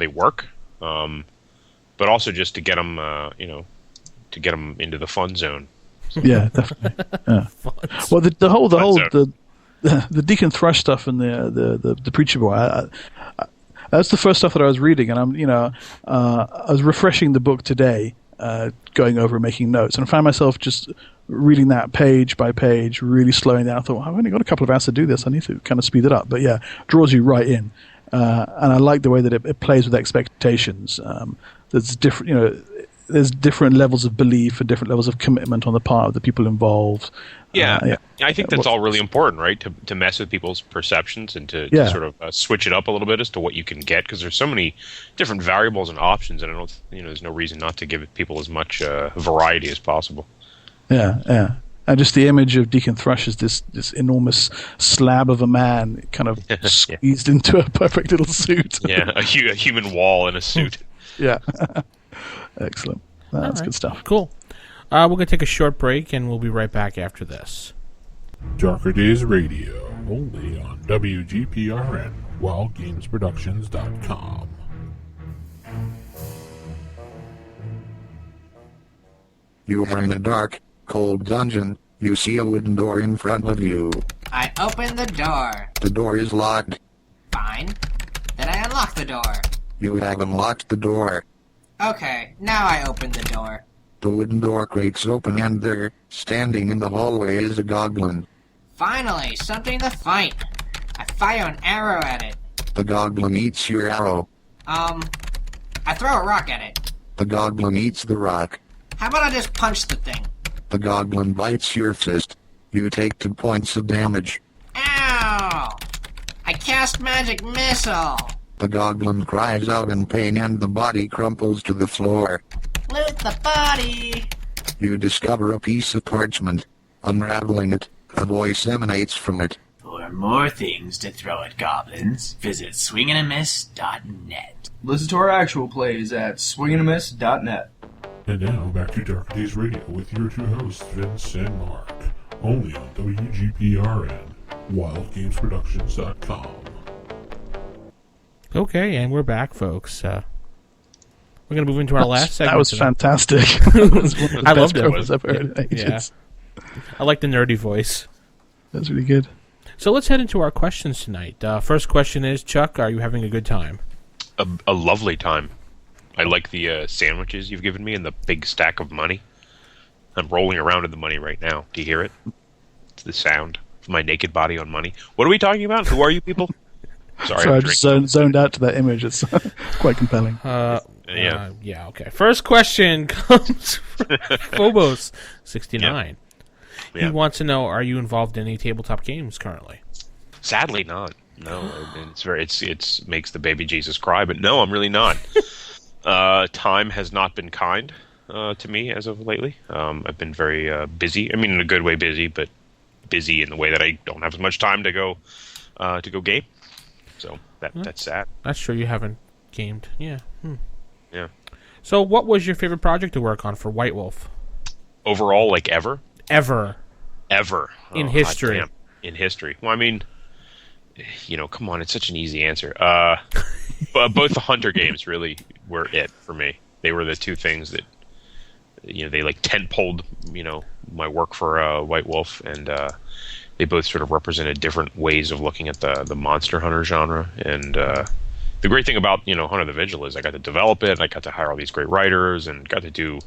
D: work, but also just to get them, to get them into the fun zone.
C: Yeah, definitely. Yeah. Well, the Deacon Thrush stuff and the Preacher Boy. That's the first stuff that I was reading, and I was refreshing the book today, going over and making notes. And I found myself just reading that page by page, really slowing down. I thought, I've only got a couple of hours to do this. I need to kind of speed it up. But yeah, draws you right in. And I like the way that it plays with expectations. There's different levels of belief and different levels of commitment on the part of the people involved.
D: Yeah. I think that's all really important, right? To mess with people's perceptions and to sort of switch it up a little bit as to what you can get, because there's so many different variables and options, and I don't, there's no reason not to give people as much variety as possible.
C: Yeah. And just the image of Deacon Thrush as this enormous slab of a man, kind of squeezed into a perfect little suit.
D: Yeah, a human wall in a suit.
C: Yeah. Excellent. That's good stuff.
B: Cool. We're going to take a short break, and we'll be right back after this.
E: Darker Days Radio, only on WGPRN, WildGamesProductions.com.
G: You are in a dark, cold dungeon. You see a wooden door in front of you.
H: I open the door.
G: The door is locked.
H: Fine. Then I unlock the door.
G: You have unlocked the door.
H: Okay, now I open the door.
G: The wooden door creaks open and there, standing in the hallway, is a goblin.
H: Finally, something to fight. I fire an arrow at it.
G: The goblin eats your arrow.
H: I throw a rock at it.
G: The goblin eats the rock.
H: How about I just punch the thing?
G: The goblin bites your fist. You take 2 points of damage.
H: Ow! I cast magic missile.
G: The goblin cries out in pain and the body crumples to the floor.
H: Loot the body.
G: You discover a piece of parchment. Unraveling it, a voice emanates from it.
I: For more things to throw at goblins, visit swingandamiss.net.
J: Listen to our actual plays at swingandamiss.net.
E: And now back to Darker Days Radio with your two hosts, Vince and Mark, only on WGPRN, WildGamesProductions.com.
B: Okay, and we're back, folks. We're going to move into our last segment.
C: That was fantastic.
B: I loved it.
C: I've heard in ages.
B: Yeah. I like the nerdy voice.
C: That's really good.
B: So let's head into our questions tonight. First question is, Chuck, are you having a good time?
D: A lovely time. I like the sandwiches you've given me and the big stack of money. I'm rolling around in the money right now. Do you hear it? It's the sound of my naked body on money. What are we talking about? Who are you people? Sorry,
C: I just zoned out to that image. It's quite compelling.
B: Yeah, okay. First question comes from Phobos69.
D: Yeah.
B: He wants to know, are you involved in any tabletop games currently?
D: Sadly not. No, it's makes the baby Jesus cry, but no, I'm really not. Time has not been kind to me as of lately. I've been very busy. I mean, in a good way busy, but busy in the way that I don't have as much time to go game. So that's sad.
B: That's true. You haven't gamed. Yeah.
D: Yeah.
B: So what was your favorite project to work on for White Wolf?
D: Overall, like ever?
B: Ever.
D: In
B: history.
D: Goddamn. In history. Well, I mean, come on, it's such an easy answer. But both the Hunter games really were it for me. They were the two things that, they like tent-poled, my work for White Wolf, and they both sort of represented different ways of looking at the monster hunter genre. And the great thing about, Hunter the Vigil is I got to develop it, and I got to hire all these great writers, and got to do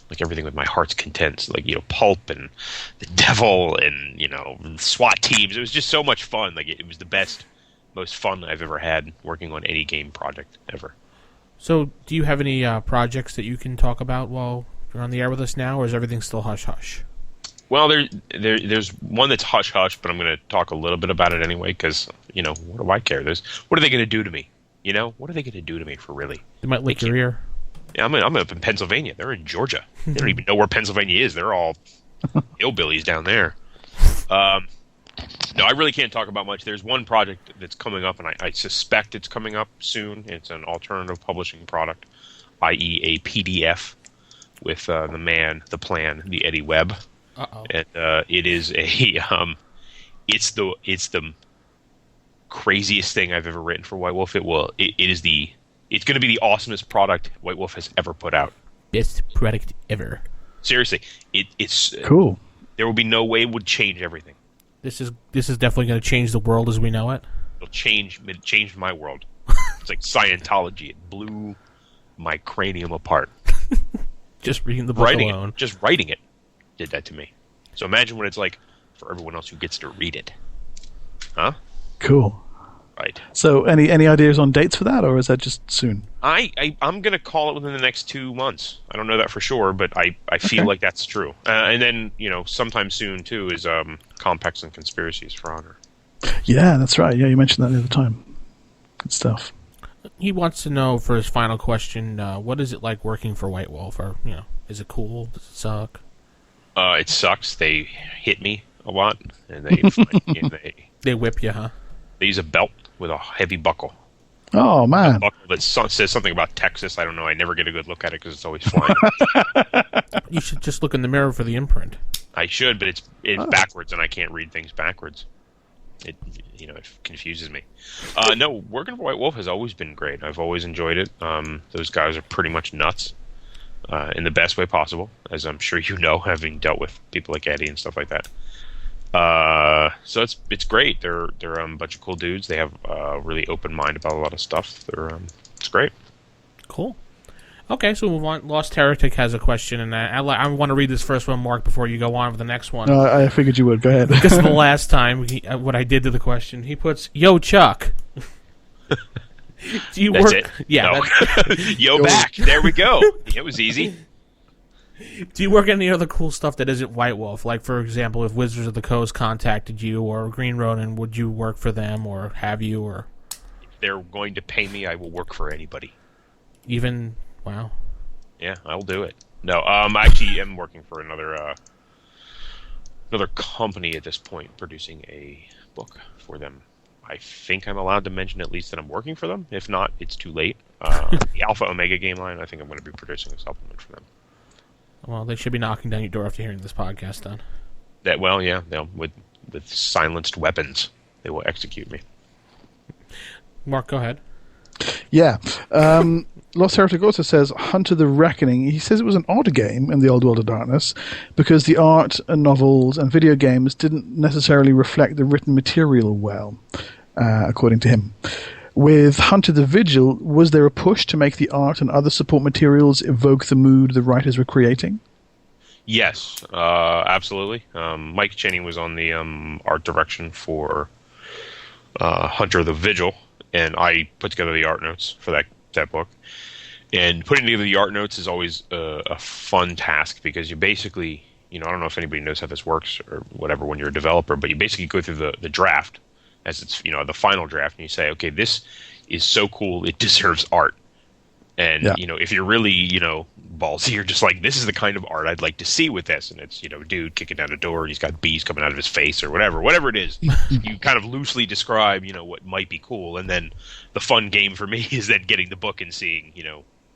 D: like everything with my heart's content, like, Pulp and the Devil and, SWAT teams. It was just so much fun. Like, it was the best, most fun I've ever had working on any game project ever.
B: So do you have any projects that you can talk about while you're on the air with us now, or is everything still hush-hush?
D: Well, there's one that's hush-hush, but I'm going to talk a little bit about it anyway, because, what do I care? What are they going to do to me? What are they going to do to me for really?
B: They might lick your ear.
D: Yeah, I'm up in Pennsylvania. They're in Georgia. They don't even know where Pennsylvania is. They're all hillbillies down there. No, I really can't talk about much. There's one project that's coming up, and I suspect it's coming up soon. It's an alternative publishing product, i.e. a PDF with the man, the plan, the Eddie Webb.
B: Uh-oh.
D: And it is it's the craziest thing I've ever written for White Wolf. It's going to be the awesomest product White Wolf has ever put out.
B: Best product ever.
D: Seriously, it's
C: cool.
D: There will be no way it would change everything.
B: This is definitely going to change the world as we know it.
D: It changed my world. It's like Scientology. It blew my cranium apart.
B: Just reading the book alone.
D: Just writing it did that to me. So imagine what it's like for everyone else who gets to read it. Huh?
C: Cool.
D: Right.
C: So any ideas on dates for that, or is that just soon?
D: I'm going to call it within the next 2 months. I don't know that for sure, but I feel like that's true. And then, sometime soon, too, is Compacts and Conspiracies for Honor. Yeah,
C: that's right. Yeah, you mentioned that the other time. Good stuff.
B: He wants to know, for his final question, what is it like working for White Wolf? Or, is it cool? Does it suck?
D: It sucks. They hit me a lot, and they
B: they whip you, huh?
D: They use a belt with a heavy buckle.
C: Oh, man.
D: A buckle that says something about Texas. I don't know. I never get a good look at it because it's always flying.
B: You should just look in the mirror for the imprint.
D: I should, but it's backwards, and I can't read things backwards. It confuses me. No, working for White Wolf has always been great. I've always enjoyed it. Those guys are pretty much nuts in the best way possible, as I'm sure you know, having dealt with people like Eddie and stuff like that. So it's great. They're a bunch of cool dudes. They have a really open mind about a lot of stuff. It's great.
B: Cool. Okay, so we'll move on. Lost Heretic has a question, and I want to read this first one, Mark, before you go on with the next one.
C: I figured you would. Go ahead.
B: Because of the last time, what I did to the question, he puts, "Yo, Chuck." Do you
D: That's
B: work?
D: It?
B: Yeah.
D: No. Yo, back. There we go. It was easy.
B: Do you work any other cool stuff that isn't White Wolf? Like, for example, if Wizards of the Coast contacted you, or Green Ronin, would you work for them, or have you, or...
D: If they're going to pay me, I will work for anybody.
B: Even... Wow.
D: Yeah, I will do it. No, I actually am working for another company at this point, producing a book for them. I think I'm allowed to mention at least that I'm working for them. If not, it's too late. The Alpha Omega game line, I think I'm going to be producing a supplement for them.
B: Well, they should be knocking down your door after hearing this podcast, then.
D: They'll with silenced weapons, they will execute me.
B: Mark, go ahead.
C: Yeah. Lost Heretic also says Hunter the Reckoning. He says it was an odd game in the Old World of Darkness because the art and novels and video games didn't necessarily reflect the written material well, according to him. With Hunter the Vigil, was there a push to make the art and other support materials evoke the mood the writers were creating?
D: Yes, absolutely. Mike Cheney was on the art direction for Hunter the Vigil, and I put together the art notes for that book. And putting together the art notes is always a fun task because you basically, I don't know if anybody knows how this works or whatever when you're a developer, but you basically go through the draft as it's, the final draft, and you say, okay, this is so cool, it deserves art. And, if you're really, ballsy, you're just like, this is the kind of art I'd like to see with this. And it's, a dude kicking down a door and he's got bees coming out of his face or whatever it is. You kind of loosely describe, what might be cool. And then the fun game for me is then getting the book and seeing,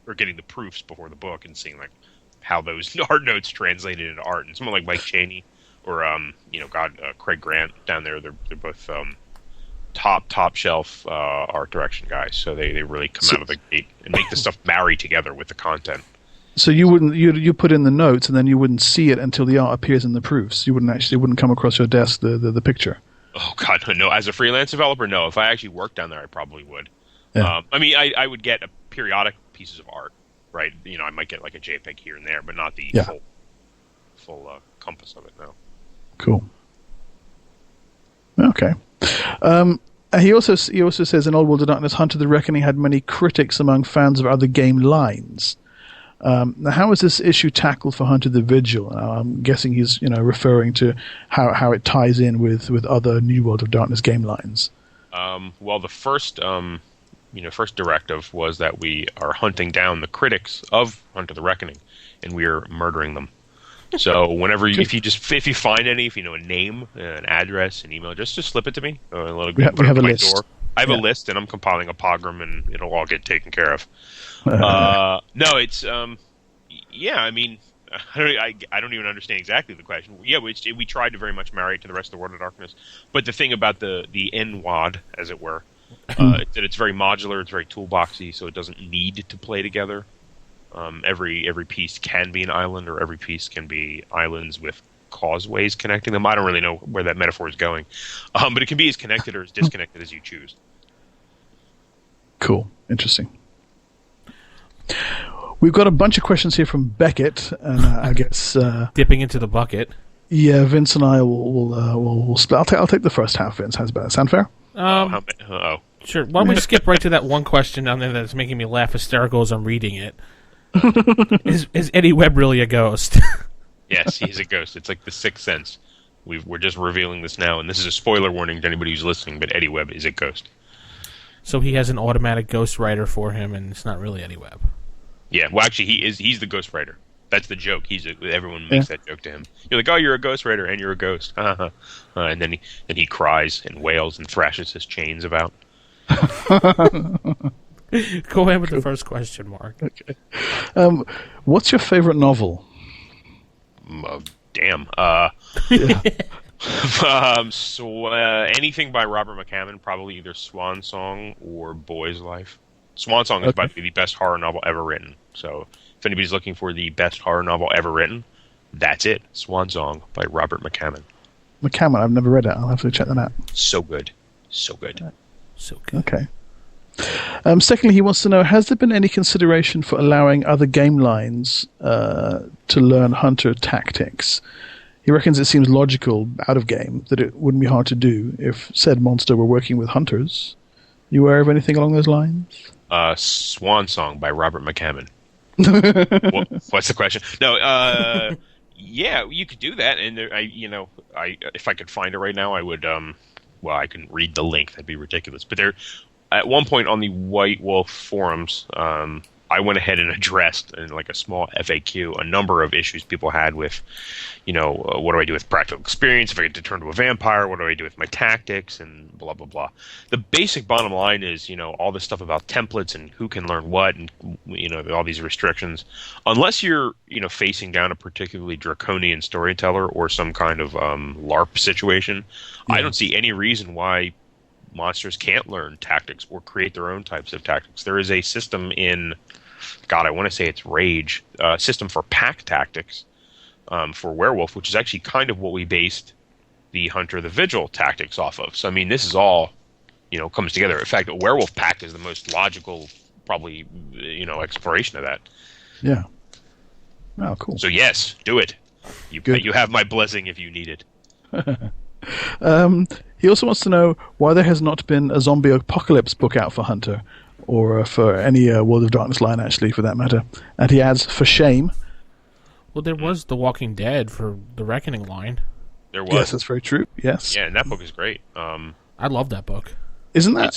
D: or getting the proofs before the book and seeing, like, how those art notes translated into art. And someone like Mike Cheney or, Craig Grant down there, they're both top shelf art direction guys. So they really come out of the gate and make the stuff marry together with the content.
C: So you wouldn't you put in the notes and then you wouldn't see it until the art appears in the proofs. You wouldn't come across your desk the picture.
D: Oh God, no! As a freelance developer, no. If I actually worked down there, I probably would.
C: Yeah.
D: I would get periodic pieces of art, right? I might get like a JPEG here and there, but not the full compass of it. No.
C: Cool. Okay. He also says in Old World of Darkness, Hunter the Reckoning had many critics among fans of other game lines. Now, how is this issue tackled for Hunter the Vigil? I'm guessing he's referring to how it ties in with other New World of Darkness game lines.
D: Well, the first directive was that we are hunting down the critics of Hunter the Reckoning, and we are murdering them. So whenever if you find any, if you know a name, an address, an email, just slip it to me.
C: We have a list.
D: Door. I have a list, and I'm compiling a pogrom, and it'll all get taken care of. No, it's I mean, I don't even understand exactly the question. Yeah, we tried to very much marry it to the rest of the World of Darkness, but the thing about the NWAD, as it were, that it's very modular, it's very toolboxy, so it doesn't need to play together. Every piece can be an island, or every piece can be islands with causeways connecting them. I don't really know where that metaphor is going, but it can be as connected or as disconnected as you choose.
C: Cool, interesting. We've got a bunch of questions here from Beckett, and I guess
B: dipping into the bucket.
C: Yeah, Vince and I will split. I'll take the first half. Vince, how's that? Sound fair?
B: Sure. Why don't we skip right to that one question down there that's making me laugh hysterical as I'm reading it? Is Eddie Webb really a ghost?
D: Yes, he's a ghost. It's like the Sixth Sense. We're just revealing this now, and this is a spoiler warning to anybody who's listening, but Eddie Webb is a ghost.
B: So he has an automatic ghost writer for him, and it's not really Eddie Webb.
D: Yeah, well, actually, he's the ghost writer. That's the joke. Everyone makes that joke to him. You're like, oh, you're a ghost writer, and you're a ghost. And then he cries and wails and thrashes his chains about.
B: Go ahead with the first question, Mark.
C: Okay. What's your favorite novel?
D: Damn. So anything by Robert McCammon, probably either Swan Song or Boy's Life. Swan Song is about to be the best horror novel ever written. So if anybody's looking for the best horror novel ever written, that's it. Swan Song by Robert McCammon.
C: McCammon, I've never read it. I'll have to check that out.
D: So good. So good.
B: So good.
C: Okay. Secondly, he wants to know, has there been any consideration for allowing other game lines to learn hunter tactics? He reckons it seems logical out of game that it wouldn't be hard to do if said monster were working with hunters. You aware of anything along those lines?
D: Swan Song by Robert McCammon. What's the question? No, yeah, you could do that, and if I could find it right now, I would. Well, I can read the link. That'd be ridiculous. But at one point on the White Wolf forums, I went ahead and addressed in like a small FAQ a number of issues people had with, what do I do with practical experience? If I get to turn to a vampire, what do I do with my tactics and blah, blah, blah. The basic bottom line is, all this stuff about templates and who can learn what and, all these restrictions. Unless you're, facing down a particularly draconian storyteller or some kind of LARP situation, I don't see any reason why monsters can't learn tactics or create their own types of tactics. There is a system in, I want to say it's Rage, system for pack tactics for Werewolf, which is actually kind of what we based the Hunter the Vigil tactics off of. So, I mean, this is all, comes together. In fact, a Werewolf pack is the most logical, probably, exploration of that.
C: Yeah. Oh, cool.
D: So, yes, do it. You have my blessing if you need it.
C: He also wants to know why there has not been a zombie apocalypse book out for Hunter, or for any World of Darkness line, actually, for that matter. And he adds, for shame.
B: Well, there was The Walking Dead for the Reckoning line.
D: There was.
C: Yes, that's very true. Yes.
D: Yeah, and that book is great.
B: I love that book.
C: Isn't that?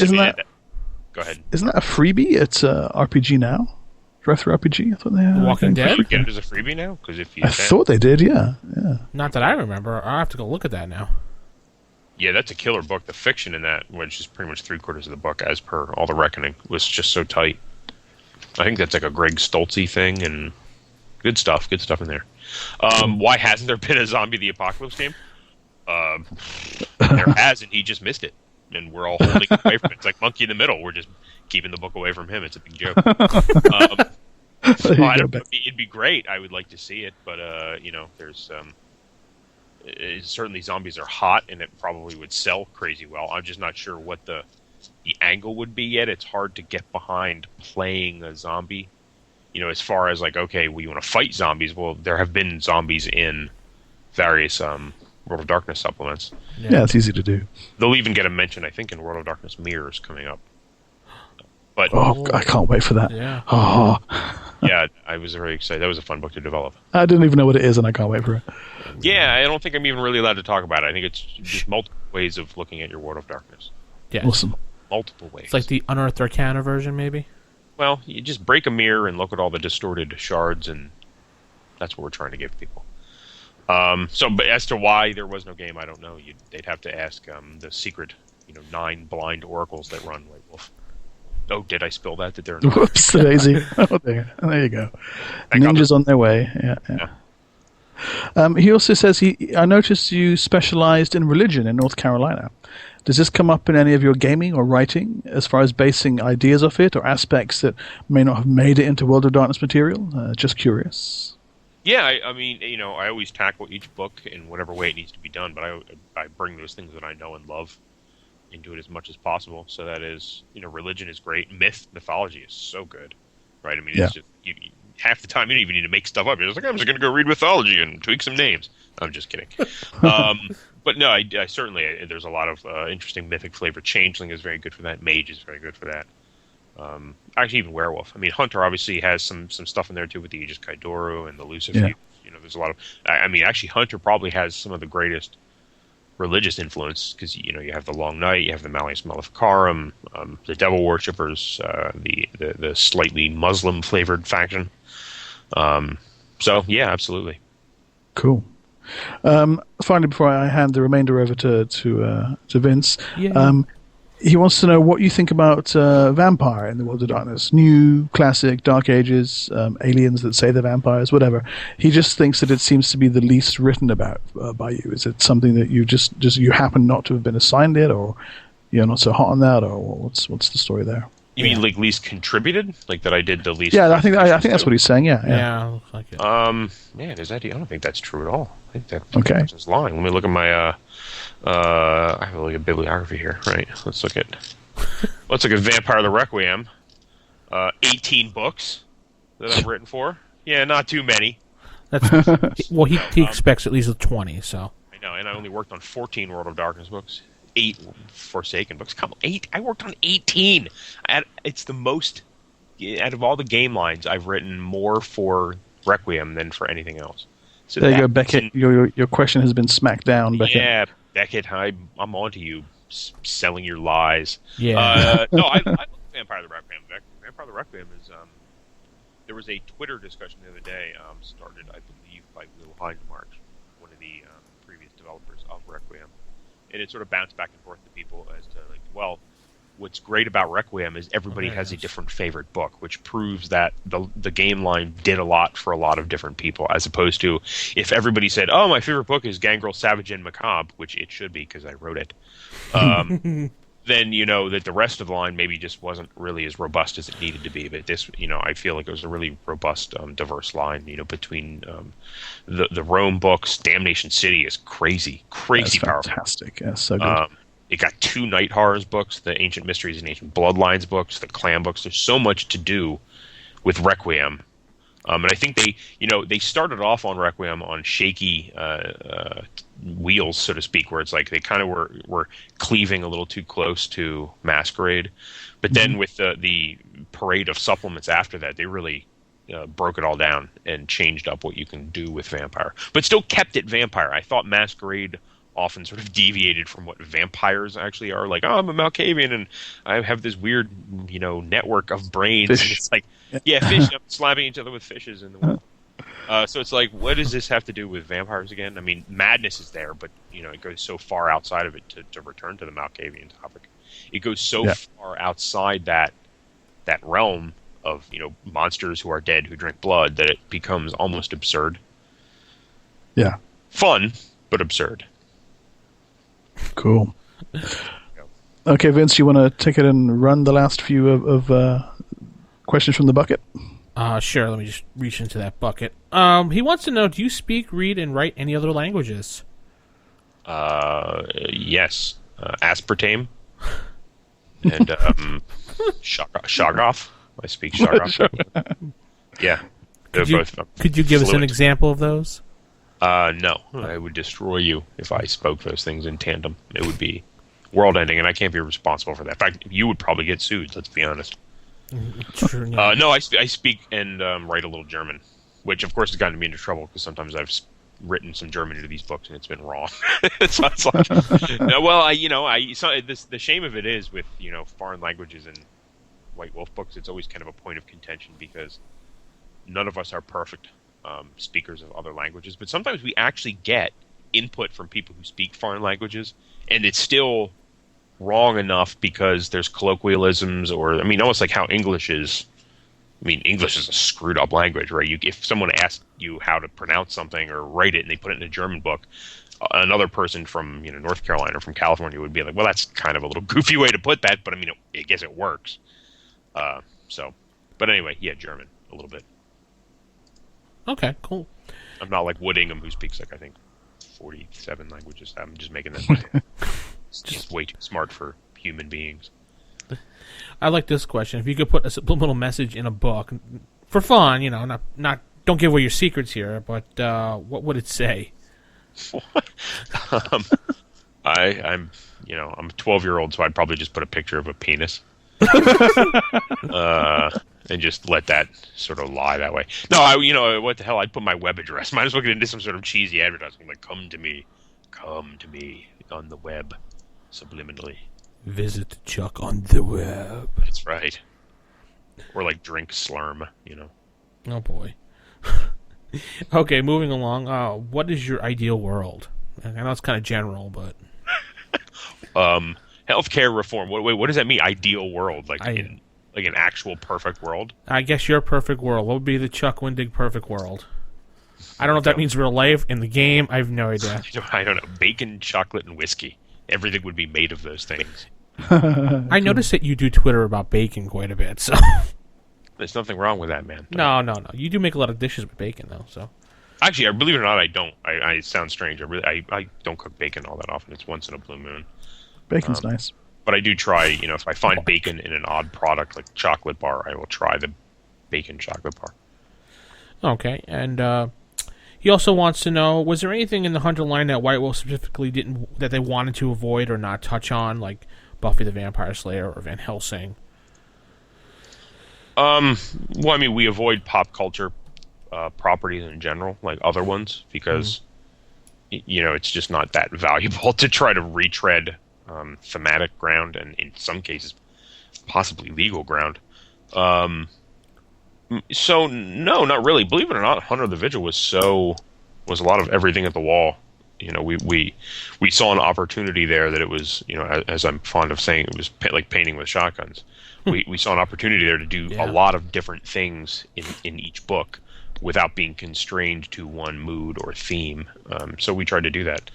D: Go ahead.
C: Isn't that a freebie? It's RPG Now. Drive Through RPG. I thought they had
B: The Walking Dead.
D: You get it as a freebie now, because if you
C: I thought they did. Yeah.
B: Not that I remember. I'll have to go look at that now.
D: Yeah, that's a killer book. The fiction in that, which is pretty much 3/4 of the book, as per all the Reckoning, was just so tight. I think that's like a Greg Stoltze thing, and good stuff in there. Why hasn't there been a Zombie the Apocalypse game? There has, and he just missed it, and we're all holding it away from it. It's like Monkey in the Middle. We're just keeping the book away from him. It's a big joke. It'd be great. I would like to see it, but there's. Certainly zombies are hot, and it probably would sell crazy well. I'm just not sure what the angle would be yet. It's hard to get behind playing a zombie. As far as like, okay, we want to fight zombies. Well, there have been zombies in various World of Darkness supplements.
C: Yeah, it's easy to do.
D: They'll even get a mention, I think, in World of Darkness Mirrors coming up. But
C: I can't wait for that.
B: Yeah.
C: Oh.
D: Yeah, I was very excited. That was a fun book to develop.
C: I didn't even know what it is, and I can't wait for it.
D: Yeah, I don't think I'm even really allowed to talk about it. I think it's just multiple ways of looking at your World of Darkness.
B: Yeah.
C: Awesome.
D: Multiple ways.
B: It's like the Unearthed Arcana version, maybe?
D: Well, you just break a mirror and look at all the distorted shards, and that's what we're trying to give people. But as to why there was no game, I don't know. They'd have to ask the secret, 9 blind oracles that run White Wolf. Oh, did I spill that?
C: Whoops, Daisy. Oh, there you go. Ninjas on their way. Yeah. He also says, I noticed you specialized in religion in North Carolina. Does this come up in any of your gaming or writing, as far as basing ideas of it or aspects that may not have made it into World of Darkness material? Just curious.
D: Yeah, I mean, I always tackle each book in whatever way it needs to be done, but I bring those things that I know and love into it as much as possible. So that is, religion is great. Mythology is so good, right? I mean, it's just half the time you don't even need to make stuff up. You're just like, I'm just going to go read mythology and tweak some names. I'm just kidding. But no, I certainly, there's a lot of interesting mythic flavor. Changeling is very good for that. Mage is very good for that. Actually, even Werewolf. I mean, Hunter obviously has some stuff in there too with the Aegis Kaidoru and the Lucifer. You know, there's a lot of. I mean, actually, Hunter probably has some of the greatest religious influence because you have the Long Night, you have the Malleus Maleficarum, the Devil Worshippers, the slightly Muslim flavored faction. So yeah, absolutely.
C: Cool. Finally, before I hand the remainder over to Vince, he wants to know what you think about Vampire in the World of Darkness. New, classic, Dark Ages, aliens that say they're vampires, whatever. He just thinks that it seems to be the least written about by you. Is it something that you just you happen not to have been assigned it, or you're not so hot on that, or what's the story there?
D: You mean like least contributed? Like that I did the least?
C: Yeah, I think that's what he's saying. Yeah.
B: Looks like it.
D: Man, is that? I don't think that's true at all. I think that's just lying. Let me look at my. I have a look at bibliography here. Right. Let's look at Vampire the Requiem. 18 books that I've written for. Yeah, not too many.
B: That's well. He expects at least 20. So
D: I know, and I only worked on 14 World of Darkness books. 8 Forsaken books. Come on, 8. I worked on 18. It's the most out of all the game lines. I've written more for Requiem than for anything else. So
C: there you go, Beckett. Your question has been smacked down, Beckett.
D: Yeah, Beckett, I'm on to you, selling your lies.
B: Yeah.
D: No, I love Vampire the Requiem. Vampire the Requiem is. There was a Twitter discussion the other day, started, I believe, by Will Hindmarch, one of the previous developers of Requiem. And it sort of bounced back and forth to people as to, like, well, what's great about Requiem is everybody has a different favorite book, which proves that the game line did a lot for a lot of different people, as opposed to if everybody said, oh, my favorite book is Gangrel, Savage, and Macabre, which it should be because I wrote it, then that the rest of the line maybe just wasn't really as robust as it needed to be. But this, I feel like it was a really robust, diverse line, between the Rome books. Damnation City is crazy
C: That's
D: powerful.
C: Fantastic. Yeah, so good.
D: It got 2 Night Horrors books, the Ancient Mysteries and Ancient Bloodlines books, the Clan books. There's so much to do with Requiem. And I think they started off on Requiem on shaky wheels, so to speak, where it's like they kind of were cleaving a little too close to Masquerade. But then with the parade of supplements after that, they really broke it all down and changed up what you can do with Vampire. But still kept it Vampire. I thought Masquerade often sort of deviated from what vampires actually are. Like, oh, I'm a Malkavian and I have this weird, network of brains. And it's like, fish. I'm slapping each other with fishes in the world. So it's like, what does this have to do with vampires again? I mean, madness is there, but it goes so far outside of it to return to the Malkavian topic. It goes so far outside that realm of monsters who are dead who drink blood that it becomes almost absurd.
C: Yeah,
D: fun but absurd.
C: Cool. Okay, Vince, you want to take it and run the last few of questions from the bucket?
B: Sure, let me just reach into that bucket. He wants to know, do you speak, read, and write any other languages?
D: Yes. Aspartame. And Shoggoth. I speak Shoggoth. Yeah.
B: Could you give us an example of those?
D: No. I would destroy you if I spoke those things in tandem. It would be world-ending, and I can't be responsible for that. In fact, you would probably get sued, let's be honest.
B: True, yeah.
D: No, I speak and write a little German, which of course has gotten me into trouble because sometimes I've written some German into these books and it's been wrong. So it's like, no, well, the shame of it is with foreign languages and White Wolf books, it's always kind of a point of contention because none of us are perfect speakers of other languages, but sometimes we actually get input from people who speak foreign languages, and it's still wrong enough because there's colloquialisms, or almost like how English is. English is a screwed up language, right? If someone asked you how to pronounce something or write it and they put it in a German book, another person from North Carolina or from California would be like, well, that's kind of a little goofy way to put that, but I guess it works. But anyway, yeah, German a little bit.
B: Okay, cool.
D: I'm not like Wood Ingham, who speaks like I think 47 languages. I'm just making that. It's just way too smart for human beings.
B: I like this question. If you could put a subliminal message in a book, For fun, not don't give away your secrets here, but what would it say?
D: I'm I'm a 12-year-old, so I'd probably just put a picture of a penis. And just let that sort of lie that way. No, what the hell? I'd put my web address. Might as well get into some sort of cheesy advertising, like come to me on the web, subliminally.
B: Visit Chuck on the web.
D: That's right. Or like drink Slurm,
B: Oh boy. Okay, moving along. What is your ideal world? I know it's kind of general, but
D: healthcare reform. What does that mean? Ideal world, like an actual perfect world?
B: I guess your perfect world. What would be the Chuck Wendig perfect world? I don't know if that means real life in the game. I have no idea.
D: I don't know. Bacon, chocolate, and whiskey. Everything would be made of those things.
B: I noticed that you do Twitter about bacon quite a bit, so
D: there's nothing wrong with that, man.
B: No. You do make a lot of dishes with bacon, though. So
D: actually, believe it or not, I don't. I sound strange. I don't cook bacon all that often. It's once in a blue moon.
C: Bacon's nice.
D: But I do try, if I find bacon in an odd product like chocolate bar, I will try the bacon chocolate bar.
B: Okay, and he also wants to know, was there anything in the Hunter line that White Wolf specifically that they wanted to avoid or not touch on, like Buffy the Vampire Slayer or Van Helsing?
D: Well, we avoid pop culture properties in general, like other ones, because it's just not that valuable to try to retread thematic ground, and in some cases possibly legal ground. So no, not really. Believe it or not, Hunter the Vigil was a lot of everything at the wall. We saw an opportunity there that it was, as I'm fond of saying, it was like painting with shotguns. We saw an opportunity there to do a lot of different things in each book without being constrained to one mood or theme. So we tried to do that.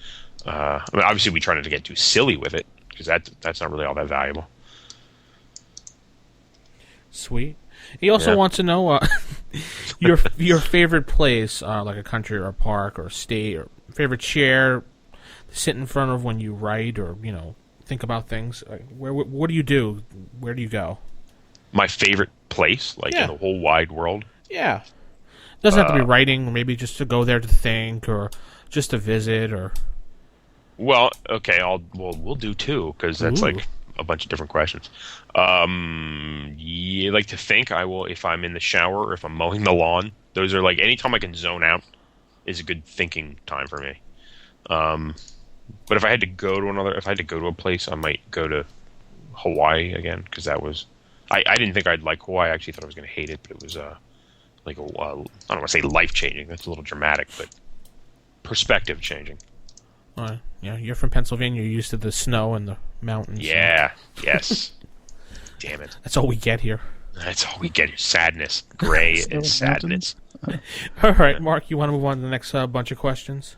D: Obviously, we tried not to get too silly with it, because that's not really all that valuable.
B: Sweet. He also wants to know your favorite place, like a country or a park or a state, or favorite chair to sit in front of when you write or think about things. What do you do? Where do you go?
D: My favorite place, in the whole wide world.
B: Yeah. Doesn't have to be writing, or maybe just to go there to think, or just to visit, or.
D: Well, okay, we'll do two, because that's like a bunch of different questions. Like to think, I will, if I'm in the shower or if I'm mowing the lawn. Those are like, anytime I can zone out is a good thinking time for me. But if I had to go to a place, I might go to Hawaii again, because that was, I didn't think I'd like Hawaii. I actually thought I was going to hate it, but it was I don't want to say life-changing. That's a little dramatic, but perspective changing.
B: Yeah, you're from Pennsylvania. You're used to the snow and the mountains.
D: Yeah. Yes. Damn it.
B: That's all we get here.
D: That's all we get is sadness. Gray and sadness.
B: All right, Mark, you want to move on to the next bunch of questions?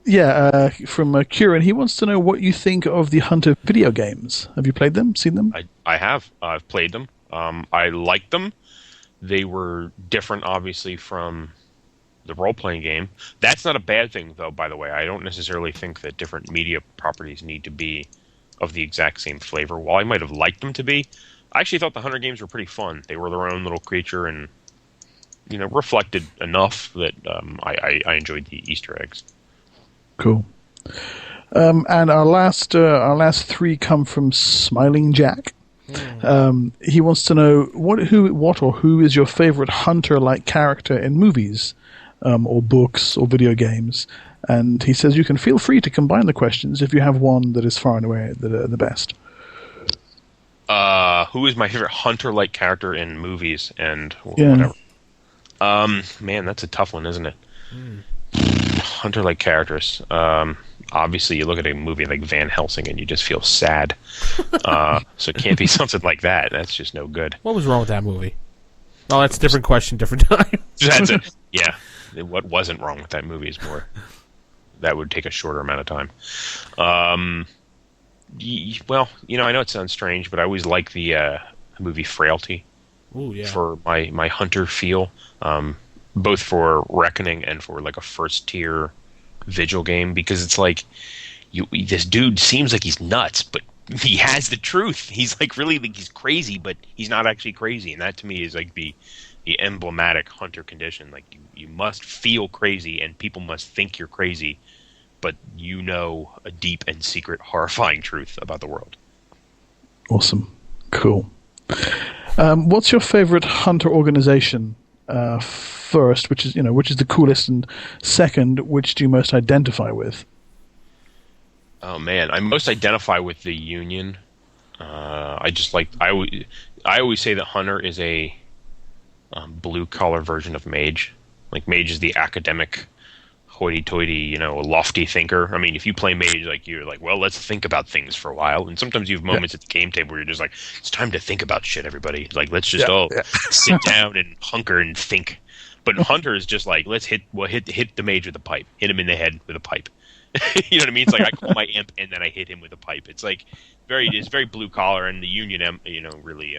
C: Yeah, from Kieran. He wants to know what you think of the Hunter video games. Have you played them? Seen them?
D: I have. I've played them. I liked them. They were different, obviously, from the role-playing game. That's not a bad thing, though, by the way. I don't necessarily think that different media properties need to be of the exact same flavor. While I might have liked them to be, I actually thought the Hunter games were pretty fun. They were their own little creature and, reflected enough that I enjoyed the Easter eggs.
C: Cool. And our last three come from Smiling Jack. He wants to know who is your favorite Hunter-like character in movies, or books, or video games. And he says you can feel free to combine the questions if you have one that is far and away the best.
D: Who is my favorite Hunter-like character in movies and whatever? Man, that's a tough one, isn't it? Hunter-like characters. Obviously, you look at a movie like Van Helsing and you just feel sad. So it can't be something like that. That's just no good.
B: What was wrong with that movie? Oh, that's a different question, different time.
D: That's it. Yeah. What wasn't wrong with that movie is more. That would take a shorter amount of time. Well, I know it sounds strange, but I always like the movie Frailty.
B: Ooh, yeah.
D: For my Hunter feel. Both for Reckoning and for like a first-tier Vigil game, because it's like this dude seems like he's nuts, but he has the truth. He's like really like he's crazy, but he's not actually crazy, and that to me is like the emblematic hunter condition. Like you must feel crazy, and people must think you're crazy, but you know a deep and secret, horrifying truth about the world.
C: Awesome, cool. What's your favorite hunter organization? First, which is the coolest, and second, which do you most identify with?
D: Oh man, I most identify with the Union. I always say that Hunter is a blue collar version of Mage. Like Mage is the academic, hoity-toity, lofty thinker. I mean, if you play Mage, like you're like, well, let's think about things for a while. And sometimes you have moments at the game table where you're just like, it's time to think about shit, everybody. Like let's just sit down and hunker and think. But Hunter is just like, let's hit the Mage with a pipe, hit him in the head with a pipe. You know what I mean? It's like I call my imp and then I hit him with a pipe. It's like it's very blue collar, and the Union, really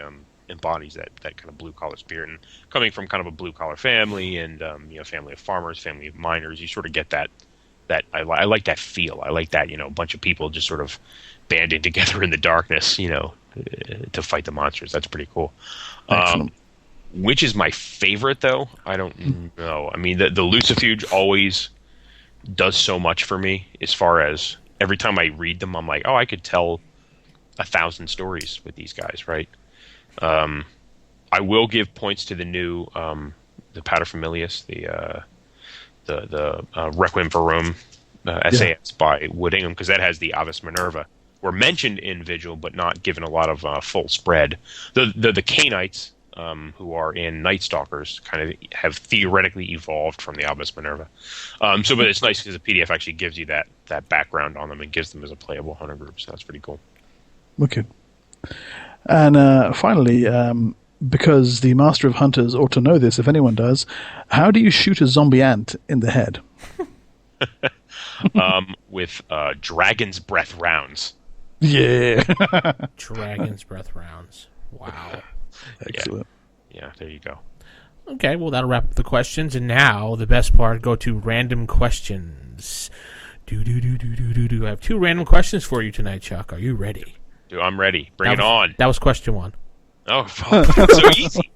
D: embodies that kind of blue collar spirit. And coming from kind of a blue collar family and family of farmers, family of miners, you sort of get that I like that feel. I like that a bunch of people just sort of banding together in the darkness, to fight the monsters. That's pretty cool. Which is my favorite though? I don't know. I mean, the Lucifuge always does so much for me, as far as every time I read them, I'm like, oh, I could tell 1,000 stories with these guys, right? I will give points to the new, the Paterfamilias, the Requiem for Rome SAS by Woodingham, because that has the Avis Minerva. Were mentioned in Vigil, but not given a lot of full spread. The Cainites, who are in Night Stalkers, kind of have theoretically evolved from the Albus Minerva. But it's nice because the PDF actually gives you that background on them and gives them as a playable hunter group, so that's pretty cool.
C: Okay. And finally, because the Master of Hunters ought to know this, if anyone does, how do you shoot a zombie ant in the head?
D: With Dragon's Breath rounds.
C: Yeah.
B: Dragon's Breath rounds. Wow.
C: Excellent.
D: Yeah, there you go.
B: Okay, well, that'll wrap up the questions. And now, the best part, go to random questions. I have 2 random questions for you tonight, Chuck. Are you ready?
D: Dude, I'm ready. Bring it on.
B: That was question 1.
D: Oh, fuck. That's so easy.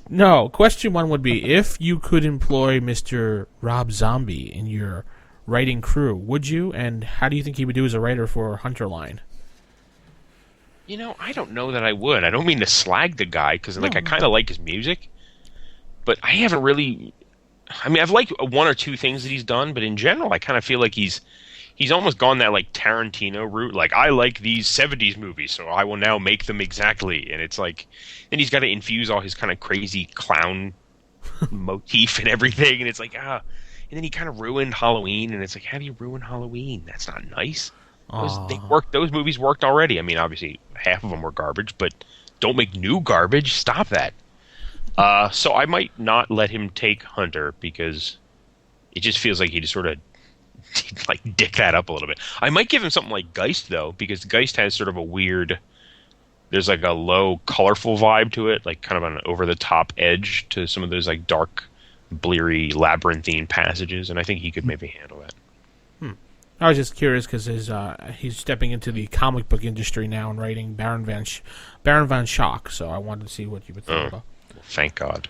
B: No, question 1 would be, if you could employ Mr. Rob Zombie in your writing crew, would you? And how do you think he would do as a writer for Hunterline?
D: I don't know that I would. I don't mean to slag the guy, because I kind of like his music, but I haven't really... I mean, I've liked 1 or 2 things that he's done, but in general, I kind of feel like he's almost gone that like Tarantino route. Like, I like these 70s movies, so I will now make them exactly. And it's like, then he's got to infuse all his kind of crazy clown motif and everything, and it's like, and then he kind of ruined Halloween, and it's like, how do you ruin Halloween? That's not nice. Those movies worked already. I mean, obviously, half of them were garbage, but don't make new garbage. Stop that. So I might not let him take Hunter, because it just feels like he just sort of like dick that up a little bit. I might give him something like Geist, though, because Geist has sort of a weird... There's like a low, colorful vibe to it, like kind of an over-the-top edge to some of those like dark, bleary, labyrinthine passages, and I think he could maybe handle that.
B: I was just curious because he's stepping into the comic book industry now and writing Baron von Schock, so I wanted to see what you would think about.
D: Well, thank God.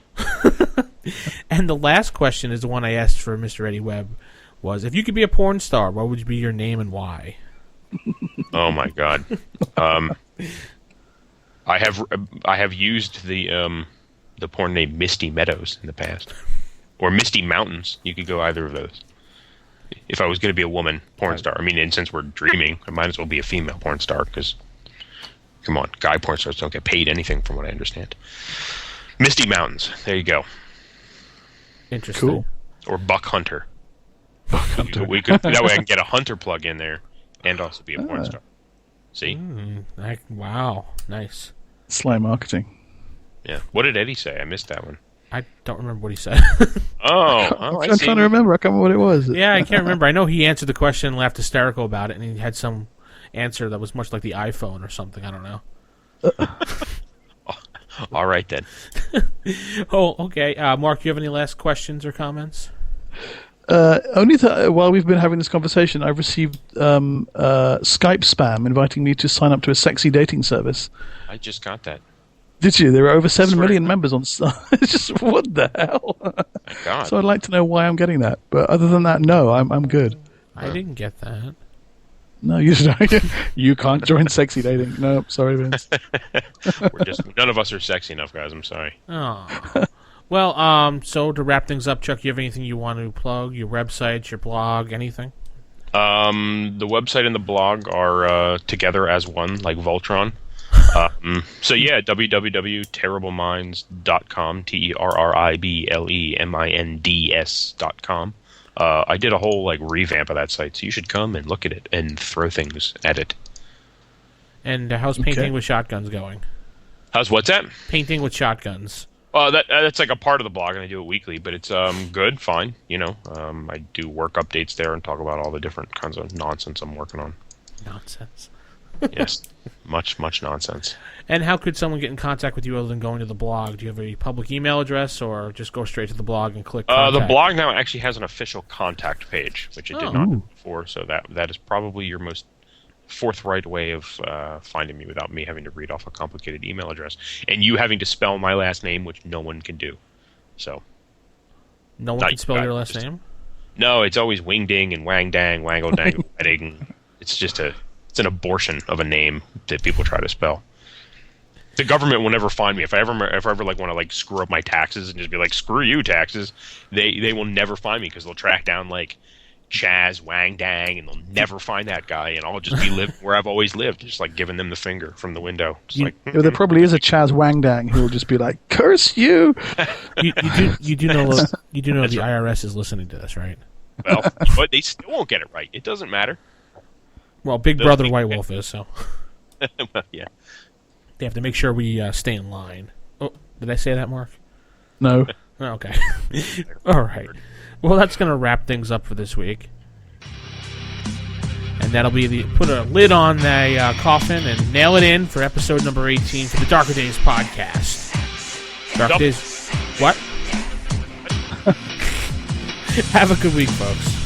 B: And the last question is the one I asked for Mr. Eddie Webb, was, if you could be a porn star, what would be your name and why?
D: Oh my God. I have used the porn name Misty Meadows in the past, or Misty Mountains. You could go either of those. If I was going to be a woman porn star, I mean, and since we're dreaming, I might as well be a female porn star, because, come on, guy porn stars don't get paid anything, from what I understand. Misty Mountains. There you go.
B: Interesting.
C: Cool.
D: Or Buck Hunter. That way I can get a Hunter plug in there and also be a porn star. See?
B: Wow. Nice.
C: Sly marketing.
D: Yeah. What did Eddie say? I missed that one.
B: I don't remember what he said.
C: I'm trying to remember. I can't remember what it was.
B: Yeah, I can't remember. I know he answered the question and laughed hysterical about it, and he had some answer that was much like the iPhone or something. I don't know.
D: All right, then.
B: Oh, okay. Mark, do you have any last questions or comments?
C: While we've been having this conversation, I've received Skype spam inviting me to sign up to a sexy dating service.
D: I just got that.
C: Did you? There are over 7 million members on. It's just what the hell?
D: My God.
C: So I'd like to know why I'm getting that. But other than that, no, I'm good.
B: I didn't get that.
C: No, you don't. You can't join sexy dating. No, sorry, Vince.
D: None of us are sexy enough, guys. I'm sorry.
B: Oh. Well, so to wrap things up, Chuck, you have anything you want to plug? Your website, your blog, anything?
D: The website and the blog are together as one, like Voltron. So yeah, www.terribleminds.com, TerribleMinds.com. I did a whole revamp of that site, so you should come and look at it and throw things at it.
B: And how's painting with shotguns going?
D: What's that?
B: Painting with shotguns.
D: That's like a part of the blog, and I do it weekly, but it's good, fine. I do work updates there and talk about all the different kinds of nonsense I'm working on.
B: Nonsense.
D: Yes, much nonsense.
B: And how could someone get in contact with you other than going to the blog? Do you have a public email address, or just go straight to the blog and click contact?
D: The blog now actually has an official contact page, which it did not do before, so that is probably your most forthright way of finding me without me having to read off a complicated email address and you having to spell my last name, which no one can do. So
B: no one can spell your last name?
D: No, it's always Wing Ding and Wang Dang, Wango Dang, Wedding. It's an abortion of a name that people try to spell. The government will never find me. If I ever want to screw up my taxes and just be like, screw you taxes, they will never find me because they'll track down Chaz Wang Dang, and they'll never find that guy, and I'll just be living where I've always lived, just giving them the finger from the window.
C: There probably is a Chaz Wang Dang who will just be like, "Curse you!"
B: You do know the IRS is listening to this, right?
D: Well, but they still won't get it right. It doesn't matter.
B: Well, Big Brother White Wolf is so.
D: Well, yeah,
B: they have to make sure we stay in line. Oh, did I say that, Mark?
C: No.
B: Okay. All right. Well, that's going to wrap things up for this week. And that'll be put a lid on the coffin and nail it in for episode number 18 for the Darker Days podcast. Darker Days. What? Have a good week, folks.